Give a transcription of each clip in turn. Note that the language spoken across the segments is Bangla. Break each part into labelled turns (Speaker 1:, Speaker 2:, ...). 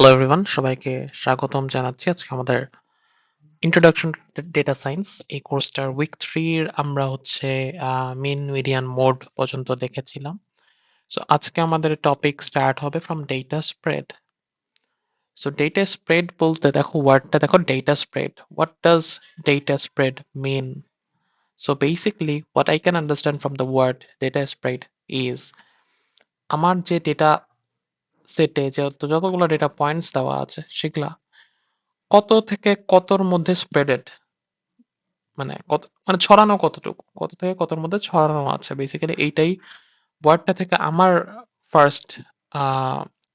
Speaker 1: হ্যালো এভরিওয়ান, সবাইকে স্বাগতম জানাচ্ছি। আজকে আমাদের ইন্ট্রোডাকশন টু ডেটা সায়েন্স এই কোর্সটার উইক 3 এর আমরা হচ্ছে মিন, মিডিয়ান, মোড পর্যন্ত দেখেছিলাম। সো আজকে আমাদের টপিক স্টার্ট হবে from data spread. So data spread বলতে দেখো ওয়ার্ডটা দেখো data spread. What does data spread mean? So basically what I can understand from the word data spread is আমার যে ডেটা সেটে যতগুলো ডেটা পয়েন্টস দেওয়া আছে সেগুলা কত থেকে কতর মধ্যে স্প্রেডেড, মানে ছড়ানো কতটুকু, কত থেকে কতর মধ্যে ছড়ানো আছে। বেসিক্যালি এইটাই ওয়ার্ডটা থেকে আমার ফার্স্ট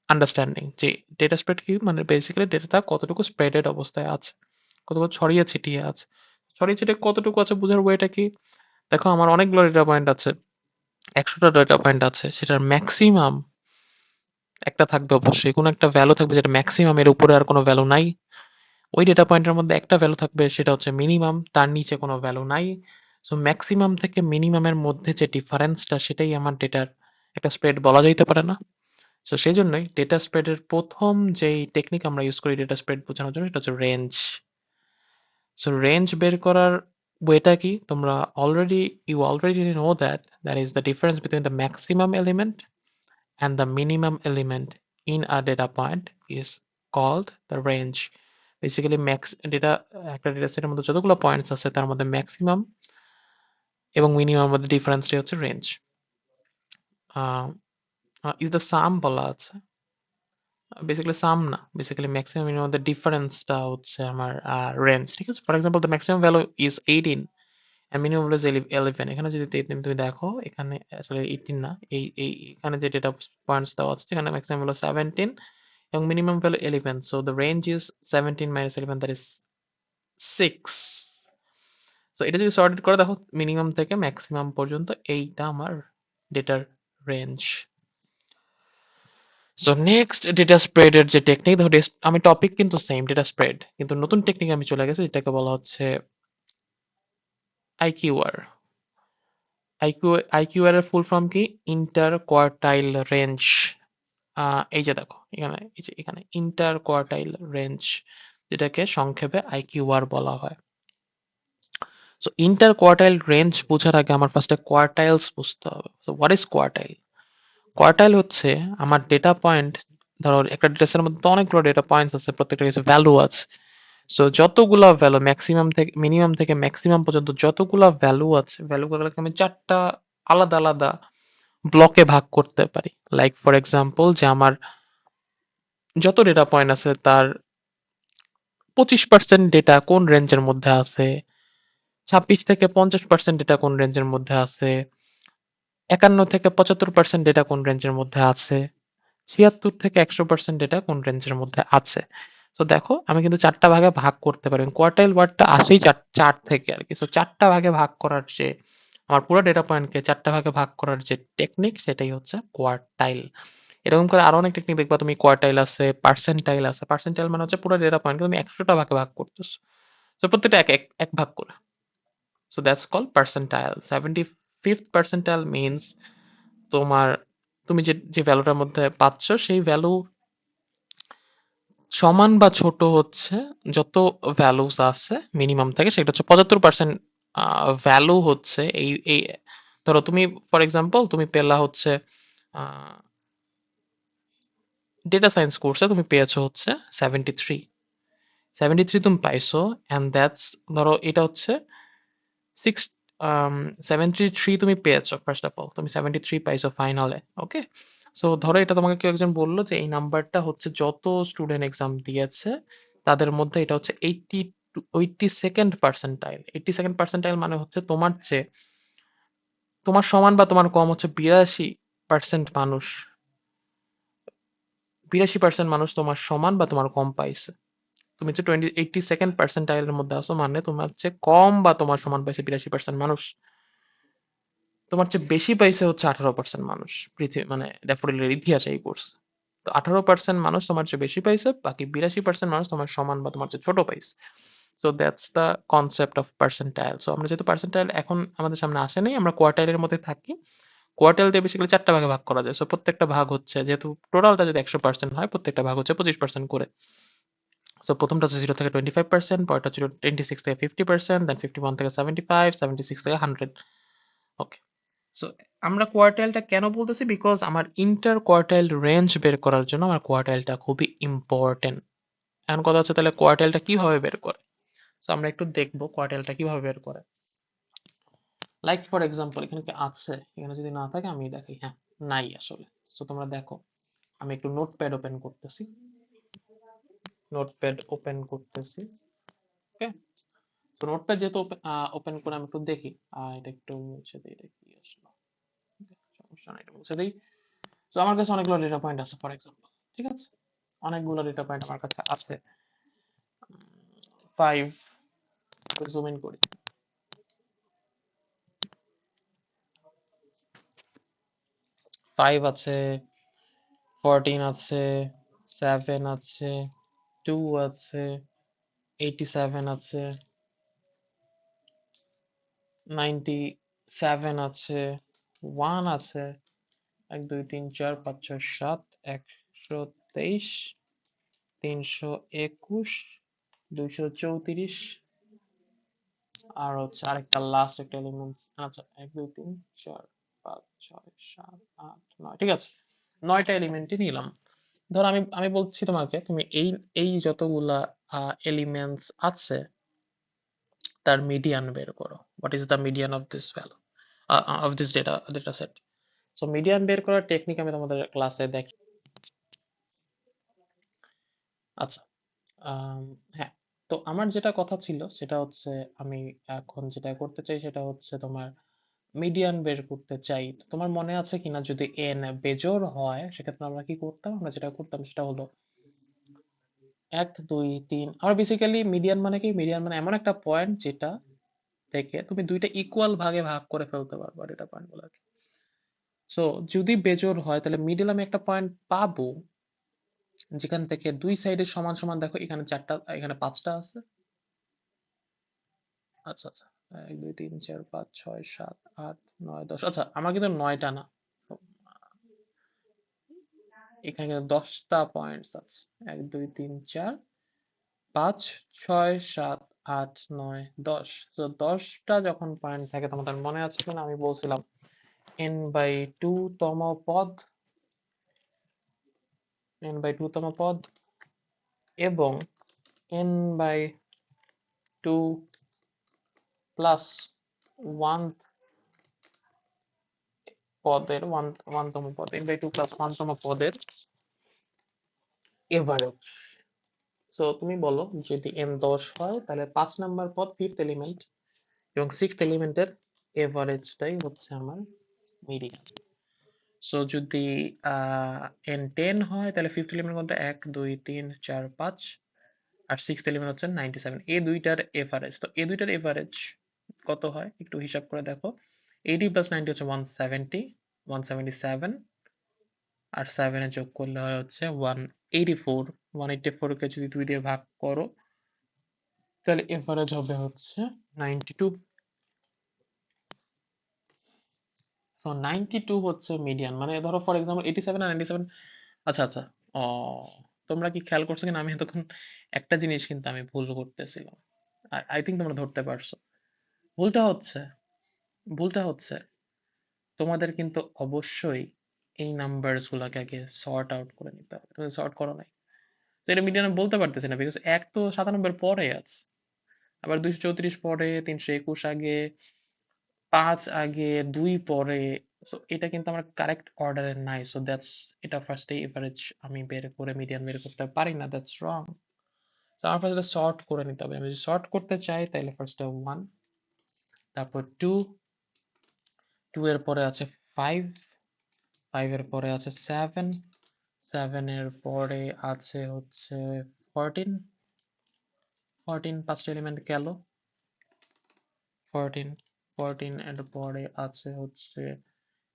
Speaker 1: আন্ডারস্ট্যান্ডিং যে ডেটা স্প্রেড কি, মানে বেসিক্যালি ডেটাটা কতটুকু স্প্রেডেড অবস্থায় আছে, কতটুকু ছড়িয়ে ছিটিয়ে আছে। ছড়িয়ে ছিটিয়ে কতটুকু আছে বোঝার ওয়েটা কি? দেখো আমার অনেকগুলো ডেটা পয়েন্ট আছে, 100টা ডেটা পয়েন্ট আছে, সেটার ম্যাক্সিমাম একটা থাকবে, অবশ্যই কোনো একটা ভ্যালু থাকবে যেটা ম্যাক্সিমাম, এর উপরে আর কোনো ভ্যালু নাই। ওই ডেটা পয়েন্টের মধ্যে একটা ভ্যালু থাকবে সেটা হচ্ছে মিনিমাম, তার নিচে কোনো ভ্যালু নাই। সো ম্যাক্সিমাম থেকে মিনিমামের মধ্যে যে ডিফারেন্সটা সেটাই আমার ডেটার একটা স্প্রেড বলা যাইতে পারে না? সো সেই জন্যই ডেটা স্প্রেডের প্রথম যেই টেকনিক আমরা ইউজ করি ডেটা স্প্রেড বোঝানোর জন্য এটা হচ্ছে রেঞ্জ। সো রেঞ্জ বের করার ওয়েটা কি? তোমরা already know that that is the difference between the maximum element and the minimum element in a data point is called the range. Basically একটা ডেটা সেটের মধ্যে যতগুলো পয়েন্টস আছে তার মধ্যে ম্যাক্সিমাম এবং মিনিমাম মধ্যে ডিফারেন্সটি হচ্ছে রেঞ্জ। ইজ দ্য সাম বলা আছে, বেসিক্যালি সাম না, বেসিক্যালি ম্যাক্সিমাম মিনিমাম মধ্যে ডিফারেন্সটা হচ্ছে আমার রেঞ্জ। ঠিক আছে, for example the maximum value is 18 and minimum value is 11। এখানে যদি তুমি দেখো এখানে আসলে 18 না, এখানে যে ডেটা পয়েন্টস দেওয়া আছে সেখানে ম্যাক্সিমাম হলো 17 এবং minimum value 11। So the range is 17 minus 11, that is 6। So এটা যদি সর্টেড করে দেখো মিনিমাম থেকে ম্যাক্সিমাম পর্যন্ত এইটা আমার ডেটার range. So next data spread এর যে টেকনিক, দেখো আমি টপিক কিন্তু সেম ডেটা স্প্রেড, কিন্তু নতুন টেকনিক আমি চলে গেছি যেটাকে বলা হচ্ছে আইকিউআর। আইকিউআর এর ফুল ফর্ম কি? Inter quartile range. এই যে দেখো এখানে, এই যে এখানে ইন্টার কোয়ার্টাইল রেঞ্জ, যেটাকে সংক্ষেপে আইকিউআর বলা হয়। সো ইন্টার কোয়ার্টাইল রেঞ্জ বোঝার আগে আমার ফার্স্টে কোয়ার্টাইলস বুঝতে হবে। So what is quartile? Quartile হচ্ছে আমার ডেটা পয়েন্ট, ধরো একটা ডেটা সেটের মধ্যে তো অনেকগুলো ডেটা পয়েন্টস আছে, প্রত্যেকটা কিছু ভ্যালু আছে। সো যতগুলা ভ্যালু ম্যাক্সিমাম থেকে মিনিমাম থেকে ম্যাক্সিমাম পর্যন্ত যতগুলা ভ্যালু আছে, ভ্যালুগুলোকে আমি 4টা আলাদা আলাদা ব্লকে ভাগ করতে পারি। লাইক ফর এক্সাম্পল যে আমার যত ডেটা পয়েন্ট আছে তার 25% ডেটা কোন রেঞ্জের মধ্যে আছে, 26 থেকে 50% ডেটা কোন রেঞ্জের মধ্যে আছে, 51 থেকে 75% ডেটা কোন রেঞ্জের মধ্যে আছে, 76 থেকে 100% ডেটা কোন রেঞ্জের মধ্যে আছে। তো দেখো আমি কিন্তু 4টা ভাগে ভাগ করতে পারি। কোয়ার্টাইল ওয়ার্ডটা আসেই 4 থেকে আর কি। সো 4টা ভাগে ভাগ করার যে আমার পুরো ডেটা পয়েন্টকে 4টা ভাগে ভাগ করার যে টেকনিক সেটাই হচ্ছে কোয়ার্টাইল। এরকম করে আরো অনেক টেকনিক দেখবা তুমি, কোয়ার্টাইল আছে, পার্সেন্টাইল আছে। পার্সেন্টাইল মানে হচ্ছে পুরো ডেটা পয়েন্টকে তুমি 100টা ভাগে ভাগ করতেছো। সো প্রত্যেকটা এক ভাগ করে। So that's called percentile. 75th percentile means তোমার তুমি যে ভ্যালুটার মধ্যে পাচ্ছ সেই ভ্যালু সমান বা ছোট হচ্ছে যত ভ্যালুস আছে মিনিমাম থেকে, সেটা হচ্ছে 75% ভ্যালু হচ্ছে এই ধরো তুমি ফর এক্সাম্পল তুমি পেলা হচ্ছে ডেটা সায়েন্স কোর্সে তুমি পেয়েছো হচ্ছে 73। 73 তুমি পাইছো, অ্যান্ড দ্যাটস, ধরো এটা হচ্ছে সিক্স 73 তুমি পেয়েছো। ফার্স্ট অফ অল তুমি 73 পাইছো ফাইনালে, ওকে? সো ধরো এটা তোমাকে কেউ একজন বললো যে এই নাম্বারটা হচ্ছে যত স্টুডেন্ট এক্সাম দিয়েছে তাদের মধ্যে এটা হচ্ছে 82nd পার্সেন্টাইল। 82nd পার্সেন্টাইল মানে হচ্ছে তোমার সমান বা তোমার কম হচ্ছে 82% মানুষ, 82% মানুষ তোমার সমান বা তোমার কম পাইছে। তুমি হচ্ছে 82nd পার্সেন্টাইলের মধ্যে আসো, মানে তোমার হচ্ছে কম বা তোমার সমান পাইছে 82% মানুষ। তোমার চেয়ে বেশি পাইছে হচ্ছে 18% মানুষ, পৃথিবী মানে ড্যাফোডিলের ইতিহাসে এই কোর্স। তো 18% মানুষ তোমার চেয়ে বেশি পাইছে, বাকি 82% মানুষ তোমার সমান বা তোমার চেয়ে ছোট পাইছে। So that's the concept of percentile. So আমরা যেহেতু পার্সেন্টাইল এখন আমাদের সামনে আসে নাই, আমরা কোয়ার্টাইলের মধ্যে থাকি। কোয়ার্টাইল দিয়ে বেসিক্যালি ৪ টা ভাগে ভাগ করা যায়। সো প্রত্যেকটা ভাগ হচ্ছে যেহেতু টোটালটা যদি ১০০% হয় প্রত্যেকটা ভাগ হচ্ছে 25% করে। সো ১ম টা হচ্ছে 0 থেকে 25%, পরেরটা ছিল 26 থেকে 50%, দেন 51 থেকে 75, 76 থেকে 100। ওকে। সো আমরা কোয়ার্টাইলটা কেন বলতেছি? বিকজ আমার ইন্টার কোয়ার্টাইল রেঞ্জ বের করার জন্য আমার কোয়ার্টাইলটা খুবই ইম্পোর্টেন্ট। এখন কথা হচ্ছে তাহলে কোয়ার্টাইলটা কিভাবে বের করে? সো আমরা একটু দেখব কোয়ার্টাইলটা কিভাবে বের করে। লাইক ফর এক্সাম্পল এখানে কি আছে? এখানে যদি না থাকে আমি দেখাই। হ্যাঁ, নাই আসলে। সো তোমরা দেখো। আমি একটু নোটপ্যাড ওপেন করতেছি। নোটপ্যাড ওপেন করতেছি। ওকে? তো নোটপ্যাড যেহেতু ওপেন করে আমি একটু দেখি। এটা একটু মুছে দেই। এটা কি আসলো? সমস্যা নাই, এটা মুছে দেই। সো আমার কাছে অনেকগুলো ডেটা পয়েন্ট আছে ফর এক্সাম্পল। ঠিক আছে? অনেকগুলো ডেটা পয়েন্ট আমার কাছে আছে। 5 জুম ইন করি। 5 আছে, 14 আছে, 7 আছে, 2 আছে, 87 আছে, 97 আছে, 1 আছে, 1 2 3 4 5 6 7, 123, 321, 234, আর হচ্ছে আরেকটা লাস্ট একটা এলিমেন্টস। আচ্ছা 1 2 3 4 5 6 7 8 9, ঠিক আছে, 9টা এলিমেন্টই নিলাম। ধর আমি আমি বলছি তোমাকে তুমি এই এই যতগুলা এলিমেন্টস আছে তার মিডিয়ান বের করো। What is the median of this value of this data set? So median বের করার টেকনিক আমি তোমাদের ক্লাসে দেখি। আচ্ছা, হ্যাঁ, তো আমার যেটা কথা ছিল সেটা হচ্ছে আমি এখন যেটা করতে চাই সেটা হচ্ছে তোমার মিডিয়ান বের করতে চাই। তো তোমার মনে আছে কিনা যদি n বেজোড় হয় সেক্ষেত্রে আমরা কি করতাম? আমরা যেটা করতাম সেটা হলো 1 2 3, আমরা বেসিক্যালি মিডিয়ান মানে কি? মিডিয়ান মানে এমন একটা পয়েন্ট যেটা থেকে তুমি দুইটা ইকুয়াল ভাগে ভাগ করে ফেলতে পারবা ডেটা পয়েন্টগুলোকে। সো যদি বেজোড় হয় তাহলে মিডল আমি একটা পয়েন্ট পাবো যেখান থেকে দুই সাইডে সমান সমান, দেখো এখানে 4টা এখানে 5টা আছে। আচ্ছা আচ্ছা, 1 2 3 4 5 6 7 8 9 10। আচ্ছা আমার কিন্তু 9টা না, এখানে কিন্তু 10টা পয়েন্টস আছে। 1 2 3 4 5 6 7 8 9 10। তো 10টা যখন পয়েন্ট থাকে তোমাদের মনে আছে কিনা আমি বলছিলাম n/2 তম পদ, n/2 তম পদ এবং n/2 প্লাস 1 পদের 1 তম পদ, n/2 প্লাস 1 তম পদের এভারেজ। সো তুমি বলো যদি n 10 হয় তাহলে 5 নাম্বার পদ ফিফথ এলিমেন্ট এবং সিক্সথ এলিমেন্টের এভারেজটাই হচ্ছে আমার মিডিয়ান। সো যদি n 10 হয় তাহলে ফিফথ এলিমেন্ট কোনটা? 1 2 3 4 5, আর সিক্সথ এলিমেন্ট হচ্ছে 97। এই দুইটার এভারেজ, তো এই দুইটার এভারেজ কত হয় একটু হিসাব করে দেখো। 80 প্লাস 90 হচ্ছে 170, 177, আর 7 এ যোগ করলে হয় হচ্ছে 184। 184 কে যদি 2 দিয়ে ভাগ করো তাহলে এভারেজ হবে হচ্ছে 92। সো 92 হচ্ছে মিডিয়ান। মানে ধরো ফর এক্সাম্পল 87 আর 97। আচ্ছা আচ্ছা, ও তোমরা কি খেয়াল করছো কিনা আমি এতক্ষণ একটা জিনিস কিন্তু আমি ভুল করতেছিলাম। আই থিঙ্ক তোমরা ধরতে পারছো। ভুলটা হচ্ছে ভুলটা হচ্ছে তোমাদের কিন্তু অবশ্যই এই নাম্বারস গুলাকে আগে সর্ট আউট করে নিতে হবে। তুমি সর্ট করো নাই, তো এটা মিডিয়ান আমি বলতে পারতেছি না বিকজ 1 তো 97 পরে আছে, আবার 234 পরে, 321 আগে, 5 আগে, 2 পরে। সো এটা কিন্তু আমার কারেক্ট অর্ডারে নাই। সো দ্যাটস, এটা ফার্স্টে এভারেজ আমি বের করে মিডিয়ান বের করতে পারি না, দ্যাটস রং। তো আমার ফার্স্টে সর্ট করে নিতে হবে। আমি যদি সর্ট করতে চাই তাহলে ফার্স্টে 1, তারপর 2, 2 এর পরে আছে 5, 5 এর পরে আছে 7, 7 এর পরে আছে হচ্ছে 14, 14 পাঁচটা এলিমেন্ট গেল। 14, 14 এর পরে আছে হচ্ছে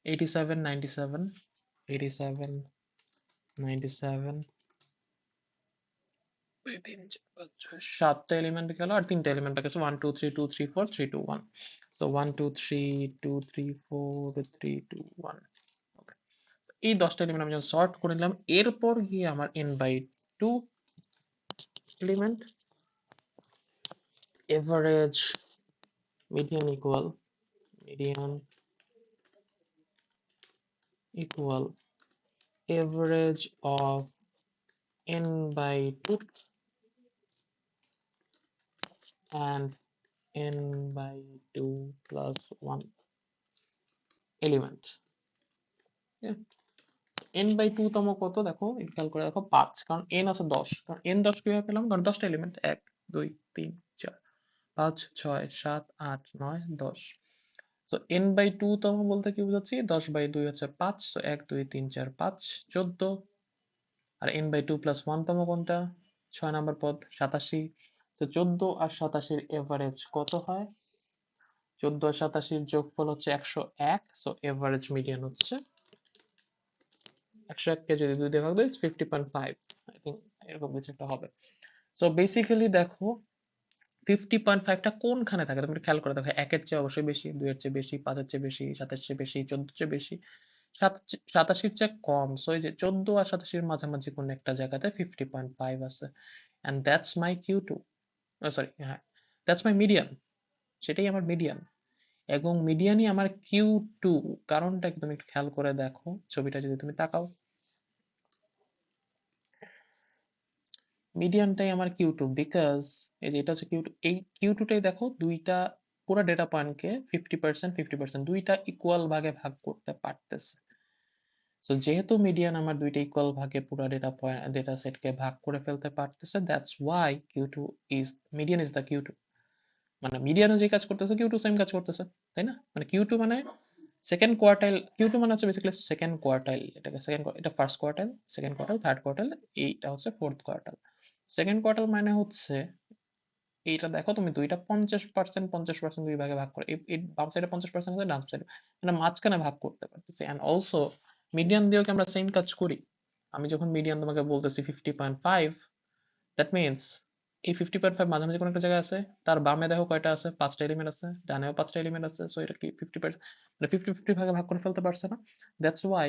Speaker 1: 87, 97, 87, 97, 2 3 4 5 6 7টা এলিমেন্ট গেল আর 3টা এলিমেন্ট বাকি আছে 1 2 3 2 3 4 3 2 1 সো 1 2 3 2 3 4 3 2 1 ওকে এই 10টা এলিমেন্ট আমি যখন সর্ট করে নিলাম এরপর গিয়ে আমার n by 2 element average median equal average of n by 2 and n by 2 plus 1 elements. Yeah. n by 2 তম কত দেখো খেয়াল করে দেখো 5 কারণ n আছে 10 কারণ n 10 কিভাবে পেলাম কারণ 10টা এলিমেন্ট 1 2 3 4 5 6 7 8 9 10 সো n by 2 তম বলতে কি বোঝাচ্ছি 10 by 2 হচ্ছে 5 so 1 2 3 4 5 14 R n by 2 plus 1 তম কোনটা 6 নম্বর পদ 87 তো 14 আর 87 এর এভারেজ কত হয় 14 আর 87 এর যোগফল হচ্ছে 101 সো এভারেজ মিডিয়ান হচ্ছে 101 কে যদি 2 দিয়ে ভাগ দেই 50.5 আই থিংক এরকম কিছু একটা হবে সো বেসিক্যালি দেখো 50.5 টা কোনখানে থাকে তুমি একটু খেয়াল করে দেখো 1 এর চেয়ে অবশ্যই বেশি 2 এর চেয়ে বেশি 5 এর চেয়ে বেশি 7 এর চেয়ে বেশি 14 এর চেয়ে বেশি 87 এর চেয়ে কম সো এই যে 14 আর 87 এর মাঝামাঝি কোন একটা জায়গাতে 50.5 আছে and that's my Q2 sorry হ্যাঁ that's my median সেটাই আমার মিডিয়ান এবং মিডিয়ানই আমার Q2 কারণটা কি তুমি একটু খেয়াল করে দেখো ছবিটা যদি তুমি তাকাও মিডিয়ানটাই আমার Q2 বিকজ এই যে এটা হচ্ছে Q2 এই Q2 টাই দেখো দুইটা পুরো ডেটা পয়েন্টকে 50% 50% দুইটা ইকুয়াল ভাগে ভাগ করতে পারতেছে সো যেহেতু মিডিয়ান আমার দুইটা ইকুয়াল ভাগে পুরো ডেটা সেটকে ভাগ করে ফেলতে পারতেছে that's why Q2 is median is the Q2 মানে মিডিয়ানও যে কাজ করতেছে Q2 সেম কাজ করতেছে তাই না মানে Q2 মানে সেকেন্ড কোয়ার্টাইল Q2 মানে হচ্ছে বেসিক্যালি সেকেন্ড কোয়ার্টাইল এটাকে সেকেন্ড এটা first quartile second quartile third quartile এইটা হচ্ছে ফোর্থ কোয়ার্টাইল সেকেন্ড কোয়ার্টাইল মানে হচ্ছে এইটা দেখো তুমি দুইটা 50% 50% দুই ভাগে ভাগ করে এই বাম সাইডে 50% আছে ডান সাইডে মানে মাঝখানে ভাগ করতে পারতেছি এন্ড অলসো মিডিয়ান দিয়েও কি আমরা সেম কাজ করি আমি যখন মিডিয়ান তোমাকে বলতেছি 50.5 দ্যাট মিন্স এই 50.5 মাঝামাঝি কোনো একটা জায়গায় আছে তার বামে দেখো কয়টা আছে 5টা এলিমেন্ট আছে ডানেও 5টা এলিমেন্ট আছে সো এটা কি 50% মানে 50 50 ভাগে ভাগ করে ফেলতে পারছে না দ্যাটস ওয়াই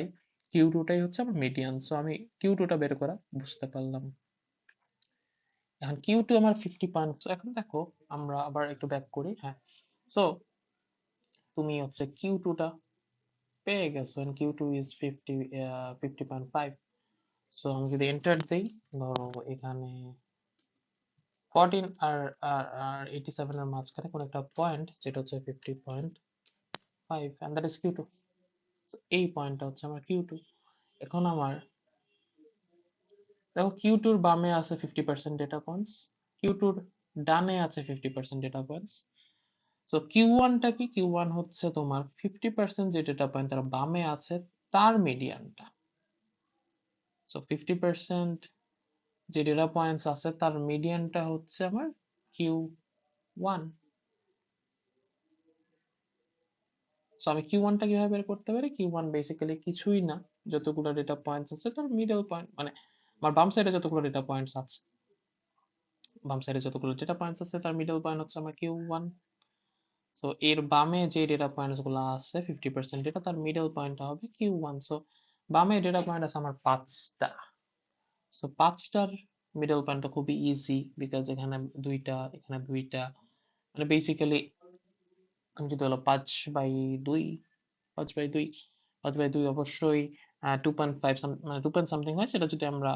Speaker 1: Q2 টাই হচ্ছে আমার মিডিয়ান সো আমি Q2 টা বের করা বুঝতে পারলাম এখন Q2 আমার 50 সো এখন দেখো আমরা আবার একটু ব্যাক করি হ্যাঁ সো তুমি হচ্ছে Q2 টা পেয়ে গেছো and Q2 is 50.5 সো আমি যদি এন্টার দেই ধরো এখানে 14 আর 87 এর মাঝখানে কোন একটা পয়েন্ট যেটা হচ্ছে 50.5 and that is Q2 so এই পয়েন্টটা হচ্ছে আমার Q2 এখন আমার দেখো Q2 এর বামে আছে 50% ডেটা পয়েন্টস Q2 এর ডানে আছে 50% ডেটা পয়েন্টস সো Q1 টা কি Q1 হচ্ছে তোমার 50% যে ডেটা পয়েন্ট তার বামে আছে তার মিডিয়ানটা সো 50% যে ডেটা পয়েন্টস আছে তার মিডিয়ানটা হচ্ছে আমার Q1 সো আমি Q1 টা কিভাবে বের করতে পারি Q1 বেসিক্যালি কিছুই না যতগুলো ডেটা পয়েন্টস আছে তার মিডল পয়েন্ট মানে আমার বাম সাইডে যতগুলো ডেটা পয়েন্টস আছে বাম সাইডে যতগুলো ডেটা পয়েন্টস আছে তার মিডল পয়েন্ট হচ্ছে আমার Q1 সো এর বামে যে ডেটা পয়েন্টস গুলো আছে 50% ডেটা তার মিডল পয়েন্টটা হবে Q1 সো বামে ডেটা পয়েন্ট আছে আমার 5টা সো 5টার মিডল পয়েন্ট তো খুবই ইজি বিকজ এখানে দুইটা মানে বেসিক্যালি আমি যদি হলো 5/2 5/2 5/2 অবশ্যই 2.5 মানে 2 পয়েন্ট সামথিং হয় সেটা যদি আমরা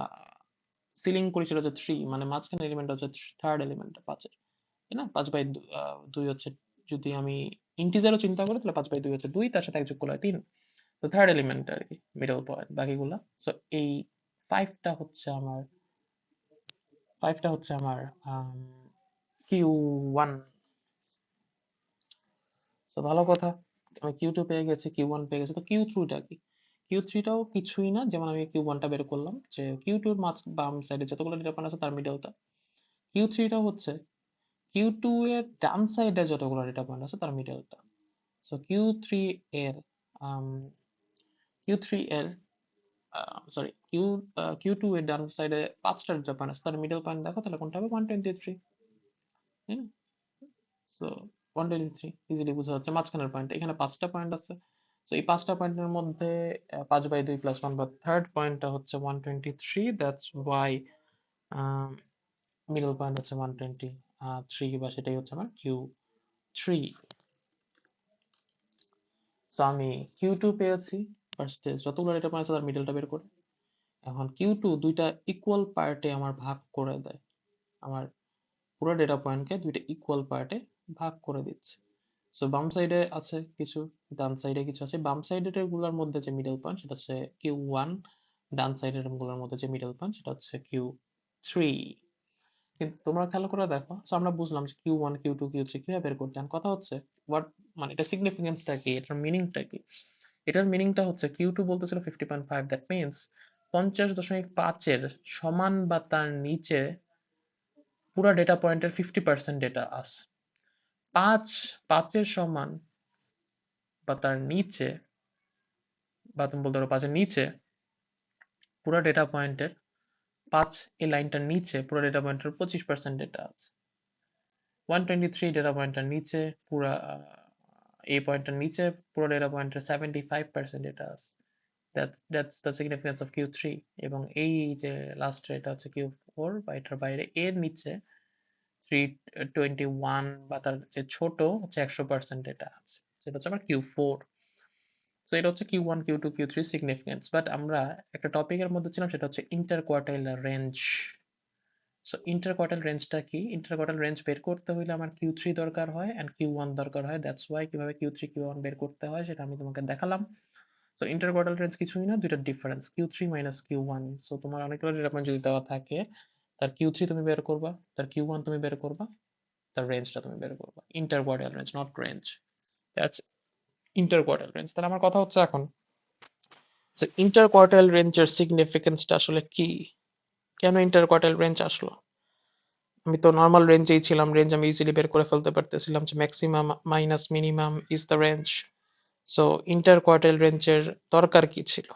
Speaker 1: সিলিং করি সেটা হচ্ছে 3 মানে মাঝখানে এলিমেন্ট হচ্ছে থার্ড এলিমেন্ট 5 এর তাই না 5/2 হচ্ছে যদি আমি ইন্টিজারও চিন্তা করি তাহলে 5/2 হচ্ছে 2 তার সাথে এক যোগ করলে হয় 3 তো থার্ড এলিমেন্ট আর কি মিডল পয়েন্ট বাকিগুলা সো এই 5টা হচ্ছে আমার 5টা হচ্ছে আমার Q1 সো ভালো কথা আমি Q2 পেয়ে গেছি Q1 পেয়ে গেছি তো Q3 টা কি Q3 টাও কিছুই না যেমন আমি Q1 টা বের করলাম যে Q2 এর বাম সাইডে যতগুলো ডেটা পয়েন্ট আছে তার মিডলটা Q3 টা হচ্ছে Q2 এর ডান সাইডে যতগুলো ডেটা পয়েন্ট আছে তার মিডলটা সো Q3 এর আম, Q3 এর সরি কিউ টু এর ডান সাইডে 5টা ডেটা পয়েন্ট আছে, তাহলে মিডল পয়েন্ট দেখো, তাহলে কোনটা হবে 123, তাই না? সো 123 ইজিলি বোঝা যাচ্ছে মাঝখানের পয়েন্ট, এখানে 5টা পয়েন্ট আছে। সো এই 5টা পয়েন্টের মধ্যে 5/2 + 1 বা থার্ড পয়েন্টটা হচ্ছে 123, দ্যাটস ওয়াই মিডল পয়েন্ট হচ্ছে 123, বা সেটাই হচ্ছে আমার Q3। সো আমি Q2 পেয়েছি, ফার্স্টে যতগুলো ডেটা পয়েন্ট আছে তার মিডলটা বের করে। এখন Q2 দুইটা ইকুয়াল পার্টে আমার ভাগ করে দেয়, আমার পুরো ডেটা পয়েন্টকে দুইটা ইকুয়াল পার্টে ভাগ করে দিচ্ছে। সো বাম সাইডে আছে কিছু, ডান সাইডে কিছু আছে। বাম সাইডের গুলোর মধ্যে যে মিডল পয়েন্ট সেটা হচ্ছে Q1, ডান সাইডের গুলোর মধ্যে যে মিডল পয়েন্ট সেটা হচ্ছে Q3। কিন্তু তোমরা খেয়াল করে দেখো, সো আমরা বুঝলাম যে Q1, Q2, Q3 কিভাবে বের করতে হয়। কথা হচ্ছে হোয়াট, মানে এটা সিগনিফিকেন্সটা কি, এটার মিনিংটা কি? এটার মিনিংটা হচ্ছে Q2 বলতেছিল 50.5, দ্যাট মিনস 50.5 এর সমান বা তার নিচে পুরো ডেটা পয়েন্টের 50% ডেটা আছে। 5 এর সমান বা তার নিচে, বা তুমি বলতে পারো 5 এর নিচে পুরো ডেটা পয়েন্টের 5 এই লাইনটার নিচে পুরো ডেটা পয়েন্টের 25% ডেটা আছে। 123 ডেটা পয়েন্টের নিচে পুরো এই পয়েন্টের নিচে পুরো ডেটা পয়েন্টের 75% ডেটা আছে। That's the significance of Q3। এবং এই যে লাস্টের এটা হচ্ছে Q4, বা এটার বাইরে এর নিচে 321 বা তার যে ছোট হচ্ছে 100% ডেটা আছে, সেটা হচ্ছে আমার Q4। সো এটা হচ্ছে Q1, Q2, Q3 significance. But আমরা একটা টপিকের মধ্যে ছিলাম, সেটা হচ্ছে inter quartile range. So inter quartile রেঞ্জটা কি? ইন্টার কোয়ার্টাইল রেঞ্জ বের করতে হলে আমার Q3 দরকার হয় এন্ড Q1 দরকার হয়। দ্যাটস ওয়াই কিভাবে Q3 Q1 বের করতে হয় সেটা আমি তোমাকে দেখালাম। সো ইন্টার কোয়ার্টাইল রেঞ্জ কিছুই না, দুইটা difference Q3 minus Q1। So তোমার অনেকগুলো ডেটা পয়েন্ট যদি দেওয়া থাকে, তার Q3 তুমি বের করবা, তার Q1 তুমি বের করবা, তার রেঞ্জটা তুমি বের করবা। Inter quartile range, not range. That's inter quartile range. তাহলে আমার কথা হচ্ছে এখন যে ইন্টার কোয়ার্টাইল রেঞ্জের সিগনিফিকেন্সটা আসলে কি? কেন ইন্টার কোয়ার্টাইল রেঞ্জ আসলো? আমি তো নরমাল রেঞ্জেই ছিলাম, রেঞ্জ আমি ইজিলি বের করে ফেলতে পারতেছিলাম যে maximum minus minimum is the range. So inter quartile রেঞ্জের দরকার কি ছিল?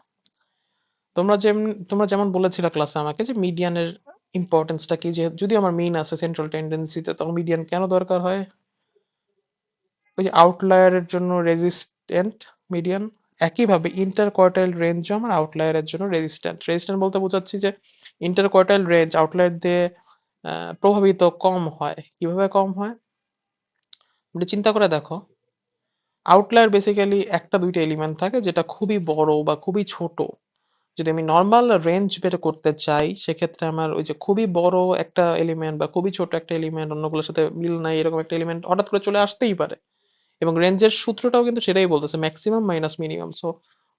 Speaker 1: তোমরা যেমন বলেছিলে ক্লাসে আমাকে যে মিডিয়ানের ইম্পর্টেন্সটা কি, যে যদি আমার মিন আছে সেন্ট্রাল টেন্ডেন্সিতে, তখন মিডিয়ান কেন দরকার হয়? ওই যে আউটলায়ারের জন্য রেজিস্ট্যান্ট মিডিয়ান, একইভাবে ইন্টার কোয়ার্টাইল রেঞ্জও আমার আউটলায়ারের জন্য রেজিস্ট্যান্ট। রেজিস্ট্যান্ট বলতে বোঝাচ্ছি যে ইন্টার কোয়ার্টাইল রেঞ্জ আউটলায়ার দিয়ে প্রভাবিত কম হয়। কিভাবে কম হয়? আপনি চিন্তা করে দেখো, আউটলায়ার বেসিক্যালি একটা দুইটা এলিমেন্ট থাকে যেটা খুবই বড় বা খুবই ছোট। যদি আমি নরমাল রেঞ্জ বের করতে চাই, সেক্ষেত্রে আমার ওই যে খুবই বড় একটা এলিমেন্ট বা খুবই ছোট একটা এলিমেন্ট, অন্যগুলোর সাথে মিল নাই এরকম একটা এলিমেন্ট হঠাৎ করে চলে আসতেই পারে। এবং রেঞ্জের সূত্রটাও কিন্তু সেটাই বলতেছে, ম্যাক্সিমাম মাইনাস মিনিমাম। সো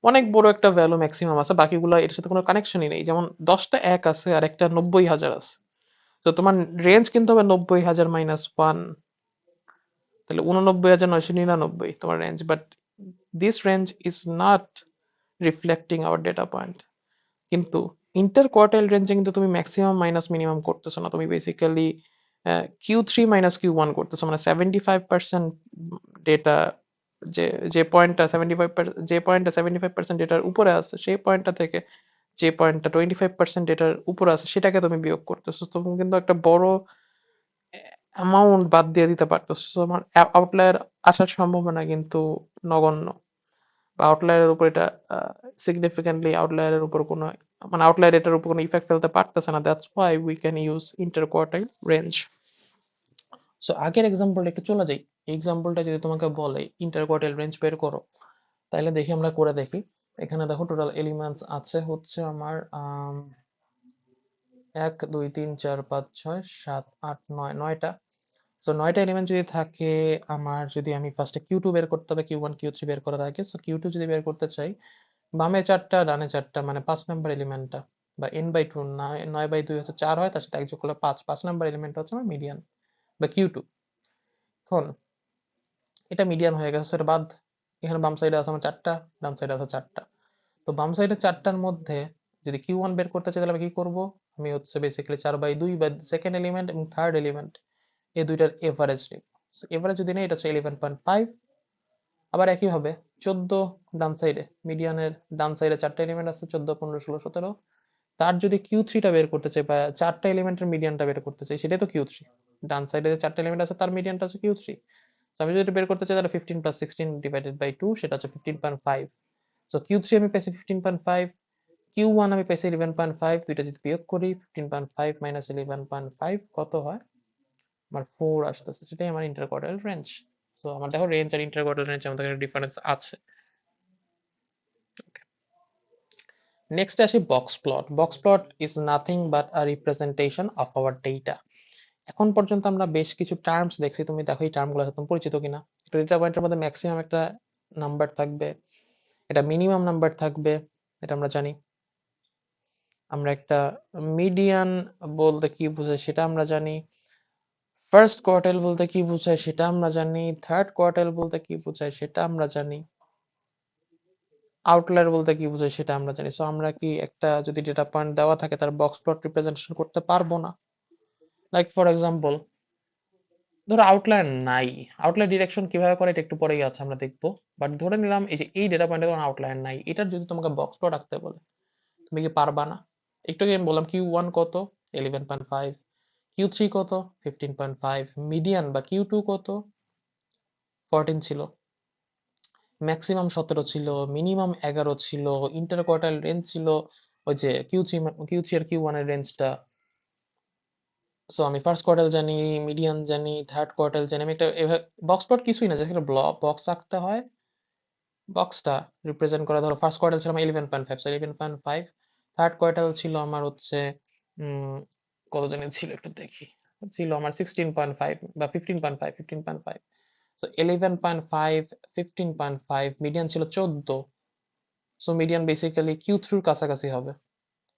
Speaker 1: অনেক বড় একটা ভ্যালু ম্যাক্সিমাম আছে, বাকিগুলো এর সাথে কোনো কানেকশনই নেই। যেমন 10টা 1 আছে আর একটা 90,000 আছে, তো তোমার রেঞ্জ কিন্তু হবে 90,000 মাইনাস 1, তাহলে 89,999 তোমার range. But this range is not reflecting our data point. কিন্তু ইন্টার কোয়ার্টাইল রেঞ্জে কিন্তু তুমি ম্যাক্সিমাম মাইনাস মিনিমাম করতেছো না, তুমি বেসিক্যালি Q3 মাইনাস Q1 করতেছো, মানে 75% ডেটা, যে যে পয়েন্টটা 75, যে পয়েন্টটা 75% ডেটার উপরে আছে সেই পয়েন্টটা থেকে যে পয়েন্টটা 25% ডেটার উপরে আছে সেটাকে তুমি বিয়োগ করতেছো। তুমি কিন্তু একটা বড় অ্যামাউন্ট বাদ দিয়ে দিতে পারতেছো। তোমার আউটলায়ার আসার সম্ভাবনা কিন্তু নগণ্য, বা আউটলায়ারের উপর এটা সিগনিফিকেন্টলি আউটলায়ারের উপর কোনো, মানে আউটলায়ার এটার উপর কোনো ইফেক্ট ফেলতে পারতেছে না। That's why we can use inter quartile range. So আগের এক্সাম্পলটা একটু চলে যাই। এই এক্সাম্পলটা যদি তোমাকে বলে ইন্টার কোয়ার্টাইল রেঞ্জ বের করো, তাহলে দেখি, আমরা করে দেখি। এখানে দেখো টোটাল এলিমেন্টস আছে হচ্ছে আমার 1 2 3 4 5 6 7 8 9, 9টা। সো 9টা এলিমেন্ট যদি থাকে আমার, যদি আমি ফার্স্টে Q2 বের করতে হবে Q1 Q3 বের করার আগে। সো Q2 যদি বের করতে চাই, বামে 4টা ডানে 4টা, মানে 5 নাম্বার এলিমেন্টটা, বা n/2, 9/2 হচ্ছে 4 হয়, তার সাথে এক যোগ করলে 5 নাম্বার এলিমেন্ট হচ্ছে আমার মিডিয়ান বা Q2। এখন এটা মিডিয়ান হয়ে গেছে, সেটা বাদ। এখানে বাম সাইডে আছে আমার 4টা, ডান সাইডে আছে 4টা। তো বাম সাইডে 4টার মধ্যে যদি Q1 বের করতে চাই, তাহলে আমি কি করব? আমি হচ্ছে বেসিক্যালি 4/2 বা সেকেন্ড এলিমেন্ট এবং থার্ড এলিমেন্ট, এই দুইটার এভারেজ নিব। এভারেজ যদি নেই, এটা হচ্ছে 11.5, আবার একইভাবে 14 ডান সাইডে, মিডিয়ানের ডান সাইডে 4টা এলিমেন্ট আছে, 14, 15, 16, 17। তার যদি Q3 টা বের করতে চাই বা 4টা এলিমেন্টের মিডিয়ানটা বের করতে চাই, সেটাই তো Q3। ডান সাইডে যে 4টা এলিমেন্ট আছে তার মিডিয়ানটা হচ্ছে Q3। সো আমি যদি এটা বের করতে চাই তাহলে 15 + 16 ডিভাইডেড বাই 2, সেটা হচ্ছে 15.5। সো Q3 আমি পেয়েছি 15.5, Q1 আমি পেয়েছি 11.5। দুইটা যদি বিয়োগ করি, 15.5 মাইনাস 11.5 কত হয়? আমার 4 আসতেছে। সেটাই আমার ইন্টারকোয়ার্টাইল রেঞ্জ। সো আমার দেখো রেঞ্জ আর ইন্টারকোয়ার্টাইল রেঞ্জ আমাদের এখানে ডিফারেন্স আছে। নেক্সট আসি box plot. Box plot is nothing but a representation of our data. এখন পর্যন্ত আমরা বেশ কিছু টার্মস দেখছি, তুমি দেখো এই টার্মগুলো তুমি পরিচিত কিনা। একটা ডেটা পয়েন্টের মধ্যে ম্যাক্সিমাম একটা নাম্বার থাকবে, এটা মিনিমাম নাম্বার থাকবে, এটা আমরা জানি। আমরা একটা মিডিয়ান বলতে কি বোঝায় সেটা আমরা জানি। ফার্স্ট কোয়ার্টাইল বলতে কি বোঝায় সেটা আমরা জানি। থার্ড কোয়ার্টাইল বলতে কি বোঝায় সেটা আমরা জানি। আউটলায়ার বলতে কি বোঝায় সেটা আমরা জানি। সো আমরা কি একটা যদি ডেটা পয়েন্ট দেওয়া থাকে তার বক্স প্লট রিপ্রেজেন্টেশন করতে পারবো না? লাইক ফর এক্সাম্পল, ধরো আউটলায়ার নাই। আউটলায়ার ডিরেকশন কিভাবে করে এটা একটু পরেই আছে, আমরা দেখবো। বাট ধরে নিলাম এই যে এই ডেটা পয়েন্টে কোনো আউটলায়ার নাই, এটার যদি তোমাকে বক্স প্লট আঁকতে বলে, তুমি কি পারবা না? একটু আগে আমি বললাম Q1 কত, 11.5, Q3 কত, 15.5, মিডিয়ান বা Q2 কত, 14 ছিল, ম্যাক্সিমাম 17 ছিল, মিনিমাম 11 ছিল, ইন্টার কোয়ার্টাইল রেঞ্জ ছিল ওই যে কিউ থ্রি আর Q1 এর রেঞ্জটা। সো আমি ফার্স্ট কোয়ার্টাইল জানি, মিডিয়ান জানি, থার্ড কোয়ার্টাইল জানি। আমি একটা বক্স প্লট কিছুই না, যেখানে বক্স আঁকতে হয়, বক্সটা রিপ্রেজেন্ট করে। ধরো ফার্স্ট কোয়ার্টাইল ছিল আমার 11.5, সো 11.5। থার্ড কোয়ার্টাইল ছিল আমার হচ্ছে উম, কত জানি ছিল একটু দেখি, ছিল আমার 16.5 বা 15.5, 15.5। সো 11.5, 15.5, মিডিয়ান ছিল 14। সো মিডিয়ান বেসিক্যালি Q3 কাছাকাছি হবে,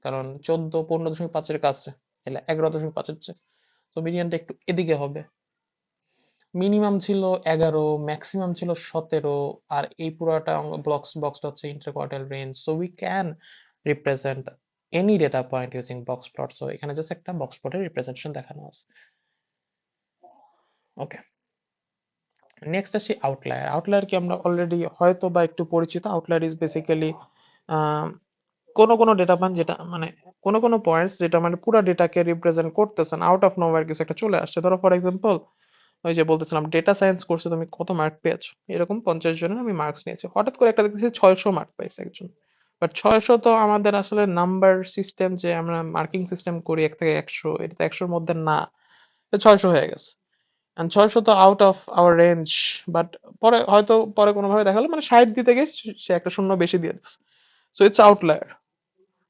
Speaker 1: কারণ 14 15.5 এর কাছে, এলে 11.5 এর চেয়ে। তো মিডিয়ানটা একটু এদিকে হবে। মিনিমাম ছিল 11, ম্যাক্সিমাম ছিল 17। আর এই পুরোটা বক্সটা হচ্ছে interquartile range. So we can represent any data point using box plot. So এখানে জাস্ট একটা বক্স প্লটের রিপ্রেজেন্টেশন দেখানো আছে। ওকে, নেক্সট আসি আউটলায়ার। আউটলায়ার কি আমরা অলরেডি হয়তো বা একটু পরিচিত। আউটলায়ার ইজ বেসিক্যালি কোনো ডেটা পয়েন্ট যেটা মানে কোনো পয়েন্টস যেটা মানে পুরো ডেটাকে রিপ্রেজেন্ট করতেছেন, আউট অফ নোওয়্যার কিছু একটা চলে আসছে। ধরো ফর এক্সাম্পল, ওই যে বলতেছিলাম ডেটা সায়েন্স কোর্সে তুমি কত মার্ক পেয়েছো, এরকম 50 জনের আমি মার্কস নিয়েছি। হঠাৎ করে একটা দেখতেছি 600 মার্ক পাইছে একজন। বাট 600 তো আমাদের আসলে নাম্বার সিস্টেম, যে আমরা মার্কিং সিস্টেম করি 1 থেকে 100, এটা তো 100-র মধ্যে না, এটা 600 হয়ে গেছে। এন্ড 600 তো out of our range. But পরে কোনোভাবে দেখালো মানে 60 দিতে গিয়ে সে একটা শূন্য বেশি দিয়ে দিচ্ছে। So it's outlier.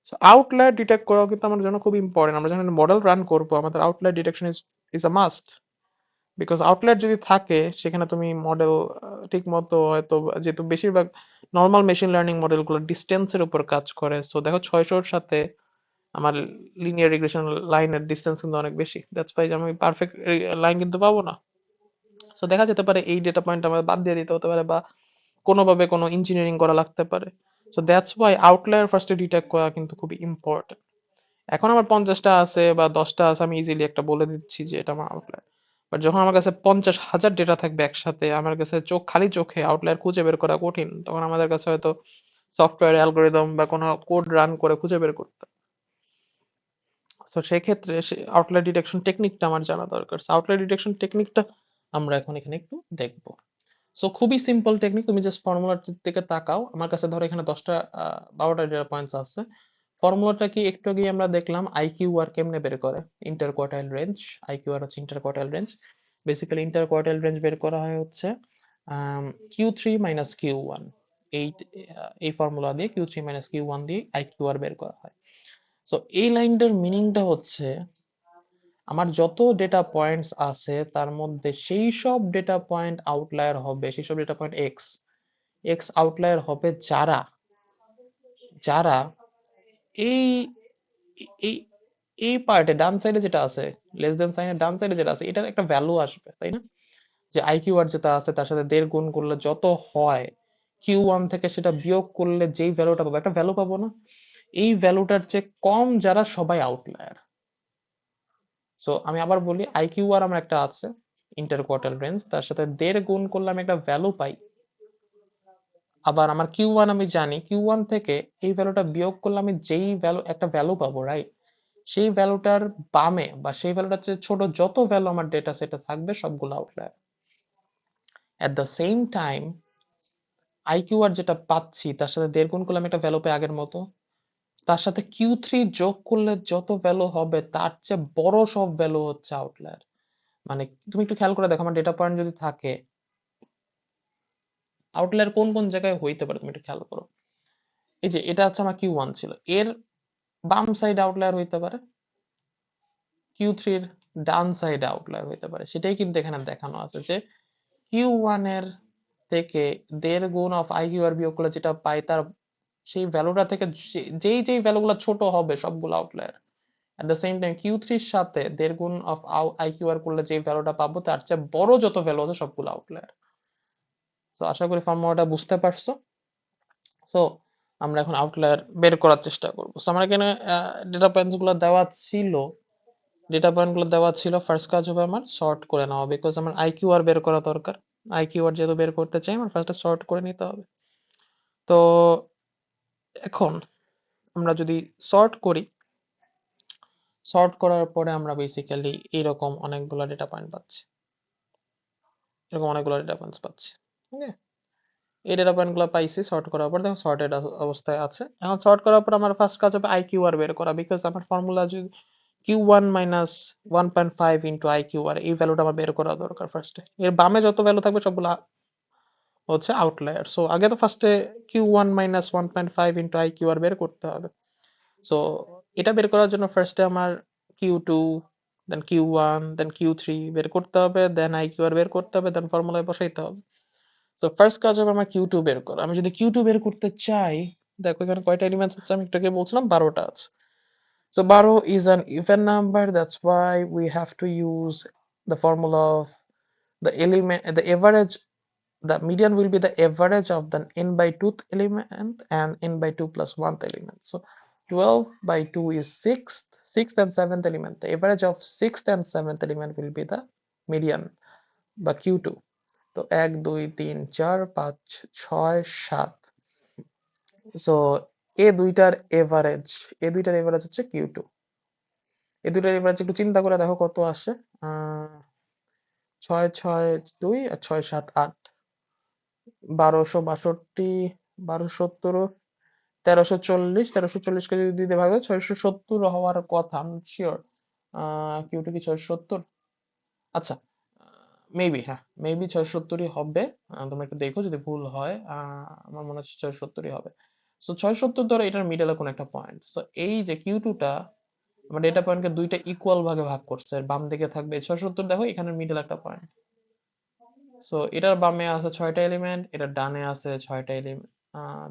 Speaker 1: So outlier detect করাও কিন্তু আমাদের জন্য খুব ইম্পর্টেন্ট। আমরা যখন মডেল রান করবো, আমাদের outlier detection is a must. Because outlier যদি থাকে, সেখানে তুমি মডেল ঠিক মতো হয়তো, যেহেতু বেশিরভাগ নর্মাল মেশিন লার্নিং মডেলগুলো ডিস্টেন্সের উপর কাজ করে। সো দেখো 600-র সাথে আমার লিনিয়ার রিগ্রেশন লাইনের ডিস্টেন্স কিন্তু অনেক বেশি। দ্যাটস ওয়াই আমি পারফেক্ট লাইন কিন্তু পাবো না। সো দেখা যেতে পারে এই ডেটা পয়েন্ট আমার বাদ দিয়ে দিতে হতে পারে, বা কোনোভাবে কোনো ইঞ্জিনিয়ারিং করা লাগতে পারে। সো দ্যাটস ওয়াই আউটলায়ার ফার্স্টে ডিটেক্ট করা কিন্তু খুবই ইম্পর্টেন্ট। এখন আমার 50টা আছে বা 10টা আছে, আমি ইজিলি একটা বলে দিচ্ছি যে এটা আমার আউটলায়ার। বাট যখন আমার কাছে 50,000 ডেটা থাকবে একসাথে, আমার কাছে খালি চোখে আউটলায়ার খুঁজে বের করা কঠিন, তখন আমাদের কাছে হয়তো সফটওয়্যার অ্যালগোরিদম বা কোনো কোড রান করে খুঁজে বের করতে হবে। তো সেক্ষেত্রে আউটলায়ার ডিটেকশন টেকনিকটা আমার জানা দরকার। আউটলায়ার ডিটেকশন টেকনিকটা আমরা এখন এখানে একটু দেখবো। সো খুবই সিম্পল টেকনিক, তুমি জাস্ট ফর্মুলার দিকে তাকাও। আমার কাছে ধরো এখানে 10টা 12টা ডেটা পয়েন্টস আছে। ফর্মুলাটা কি একটু আগে আমরা দেখলাম আইকিউ আর কেমনে বের করে, ইন্টার কোয়ার্টাইল রেঞ্জ। আইকিউ আর হচ্ছে inter quartile range. Basically inter quartile range বের করা হয় হচ্ছে Q3 মাইনাস Q1। এই এই ফর্মুলা দিয়ে Q3 মাইনাস Q1 দিয়ে আইকিউ আর বের করা হয়। সো এই লাইনটার মিনিংটা হচ্ছে আমার যত ডেটা পয়েন্টস আছে তার মধ্যে সেই সব ডেটা পয়েন্ট আউটলায়ার হবে, সেই সব data point x x outlier হবে যারা যারা এই এই এই পার্টে ডান সাইডে যেটা আছে, লেস দেন সাইনের ডান সাইডে যেটা আছে, এটার একটা ভ্যালু আসবে, তাই না? যে আইকিউ আর যেটা আছে তার সাথে 1.5 গুণ করলে যত হয়, Q1 থেকে সেটা বিয়োগ করলে যেই ভ্যালুটা পাবো, একটা ভ্যালু পাবো না? এই ভ্যালুটার চেয়ে কম যারা, সবাই আউটলায়ার। সো আমি আবার বলি, আইকিউ আর আমার একটা আছে ইন্টার কোয়ার্টাইল রেঞ্জ, তার সাথে 1.5 গুণ করলে আমি একটা ভ্যালু পাই, আবার আমার Q1 আমি জানি Q1 থেকে এই ভ্যালুটা বিয়োগ করলে আমি যেই ভ্যালু একটা ভ্যালু পাবো, রাইট? সেই ভ্যালুটার বামে বা সেই ভ্যালুটার চেয়ে ছোট যত ভ্যালু আমার ডেটা সেটে থাকবে সবগুলো outlier. At the same time IQR যেটা পাচ্ছি তার সাথে 1.5 গুণ করলে আমি একটা ভ্যালু পাই আগের মতো। তার সাথে Q3 যোগ করলে যত ভ্যালু হবে তার চেয়ে বড় সব ভ্যালু হচ্ছে আউটলায়ার। মানে তুমি একটু খেয়াল করে দেখো, আমার ডেটা পয়েন্ট যদি থাকে, আউটলায়ার কোন কোন জায়গায় হইতে পারে তুমি একটু খেয়াল করো। এই যে এটা হচ্ছে আমার Q1 ছিল, এর বাম সাইড আউটলায়ার হইতে পারে, Q3 এর ডান সাইড আউটলায়ার হইতে পারে। সেটাই কিন্তু এখানে দেখানো আছে যে Q1 এর থেকে 1.5 গুণ অফ IQR বিয়োগ করলে যেটা পাই তার সেই ভ্যালুটা থেকে যেই যেই ভ্যালুগুলো ছোট হবে সবগুলো outlier. At the same time Q3 এর সাথে 1.5 গুণ অফ IQR করলে যে ভ্যালুটা পাবো তার চেয়ে বড় যত ভ্যালু আছে সবগুলো আউটলায়ার। তো আশা করি ফর্মুলাটা বুঝতে পারছো। সো আমরা এখন আউটলায়ার বের করার চেষ্টা করবো। সো আমার এখানে ডেটা পয়েন্টস গুলো দেওয়া ছিল, ফার্স্ট কাজ হবে আমার সর্ট করে নেওয়া, বিকজ আমার IQR বের করা দরকার। IQR যেহেতু বের করতে চাই আমার ফার্স্টে সর্ট করে নিতে হবে। তো এখন আমরা যদি সর্ট করি, সর্ট করার পরে আমরা বেসিক্যালি এরকম অনেকগুলো ডেটা পয়েন্ট পাচ্ছি, এরকম অনেকগুলো ডেটা পয়েন্টস পাচ্ছি। ওকে, এই ডেটা পয়েন্টগুলো পাইছি সর্ট করার পর, দেখো সর্টেড অবস্থায় আছে। এখন সর্ট করার পর আমার ফার্স্ট কাজ হবে IQR বের করা, বিকজ আমার ফর্মুলা যদি Q1 মাইনাস 1.5 ইন্টু IQR, এই ভ্যালুটা আমার বের করা দরকার ফার্স্টে। এর বামে যত ভ্যালু থাকবে সবগুলো হচ্ছে আউটলায়ার। সো আগে তো ফার্স্টে Q1 মাইনাস 1.5 ইন্টু IQR বের করতে হবে। সো এটা বের করার জন্য ফার্স্টে আমার Q2, দেন Q1, দেন Q3 বের করতে হবে, দেন IQR বের করতে হবে, দেন ফর্মুলায় বসাইতে হবে। তো ফার্স্ট কাজ হবে আমার Q2 বের করা। আমি যদি Q2 বের করতে চাই, দেখো এখানে কয়টা এলিমেন্টস আছে, আমি একটু আগে বলছিলাম 12টা আছে। So 12 is an even number, that's why we have to use the formula of the element, the average, the median will be the average of the n by 2th element and n by 2 plus 1th element. So 12 by 2 is 6th and 7th element. The average of 6th and 7th element will be the median বা Q2. তো 1 2 3 4 5 6 7। সো এ দুইটার এভারেজ হচ্ছে Q2। এই দুইটার এভারেজ একটু চিন্তা করে দেখো কত আসে। 6 6 2 আর 6 7 8, 1262, 1270, 1340 কে যদি 2 দিয়ে ভাগ হয় 670 হওয়ার কথা, আমি শিওর। Q2 কি 670? আচ্ছা, মেবি, হ্যাঁ মেবি 670ই হবে। তোমরা একটু দেখো যদি ভুল হয়। আমার মনে হচ্ছে 670ই হবে। সো 670 ধরো এটার মিডলে কোন একটা পয়েন্ট। সো এই যে Q2 টা আমার ডেটা পয়েন্টকে দুইটা ইকুয়াল ভাগে ভাগ করছে, এর বাম দিকে থাকবে 670, দেখো এখানে মিডল একটা পয়েন্ট। সো এটার বামে আছে 6টা এলিমেন্ট, এটার ডানে আছে 6টা এলিমেন্ট,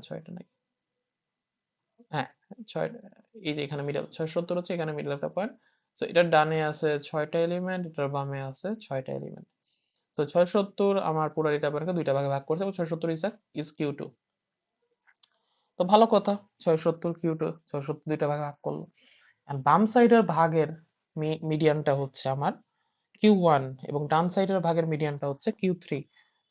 Speaker 1: 6টা নাকি, হ্যাঁ 6টা। এই যে এখানে মিডল 670 হচ্ছে, এখানে মিডল একটা পয়েন্ট। সো এটার ডানে আছে 6টা এলিমেন্ট, এটার বামে আছে 6টা এলিমেন্ট। তো 670 আমার পুরো ডেটা পয়েন্টকে দুইটা ভাগে ভাগ করছে এবং 670 ইজ Q2। তো ভালো কথা, 670 Q2, 670 দুইটা ভাগে ভাগ করলো। আর বাম সাইডের ভাগের মিডিয়ানটা হচ্ছে আমার Q1 এবং ডান সাইডের ভাগের মিডিয়ানটা হচ্ছে Q3।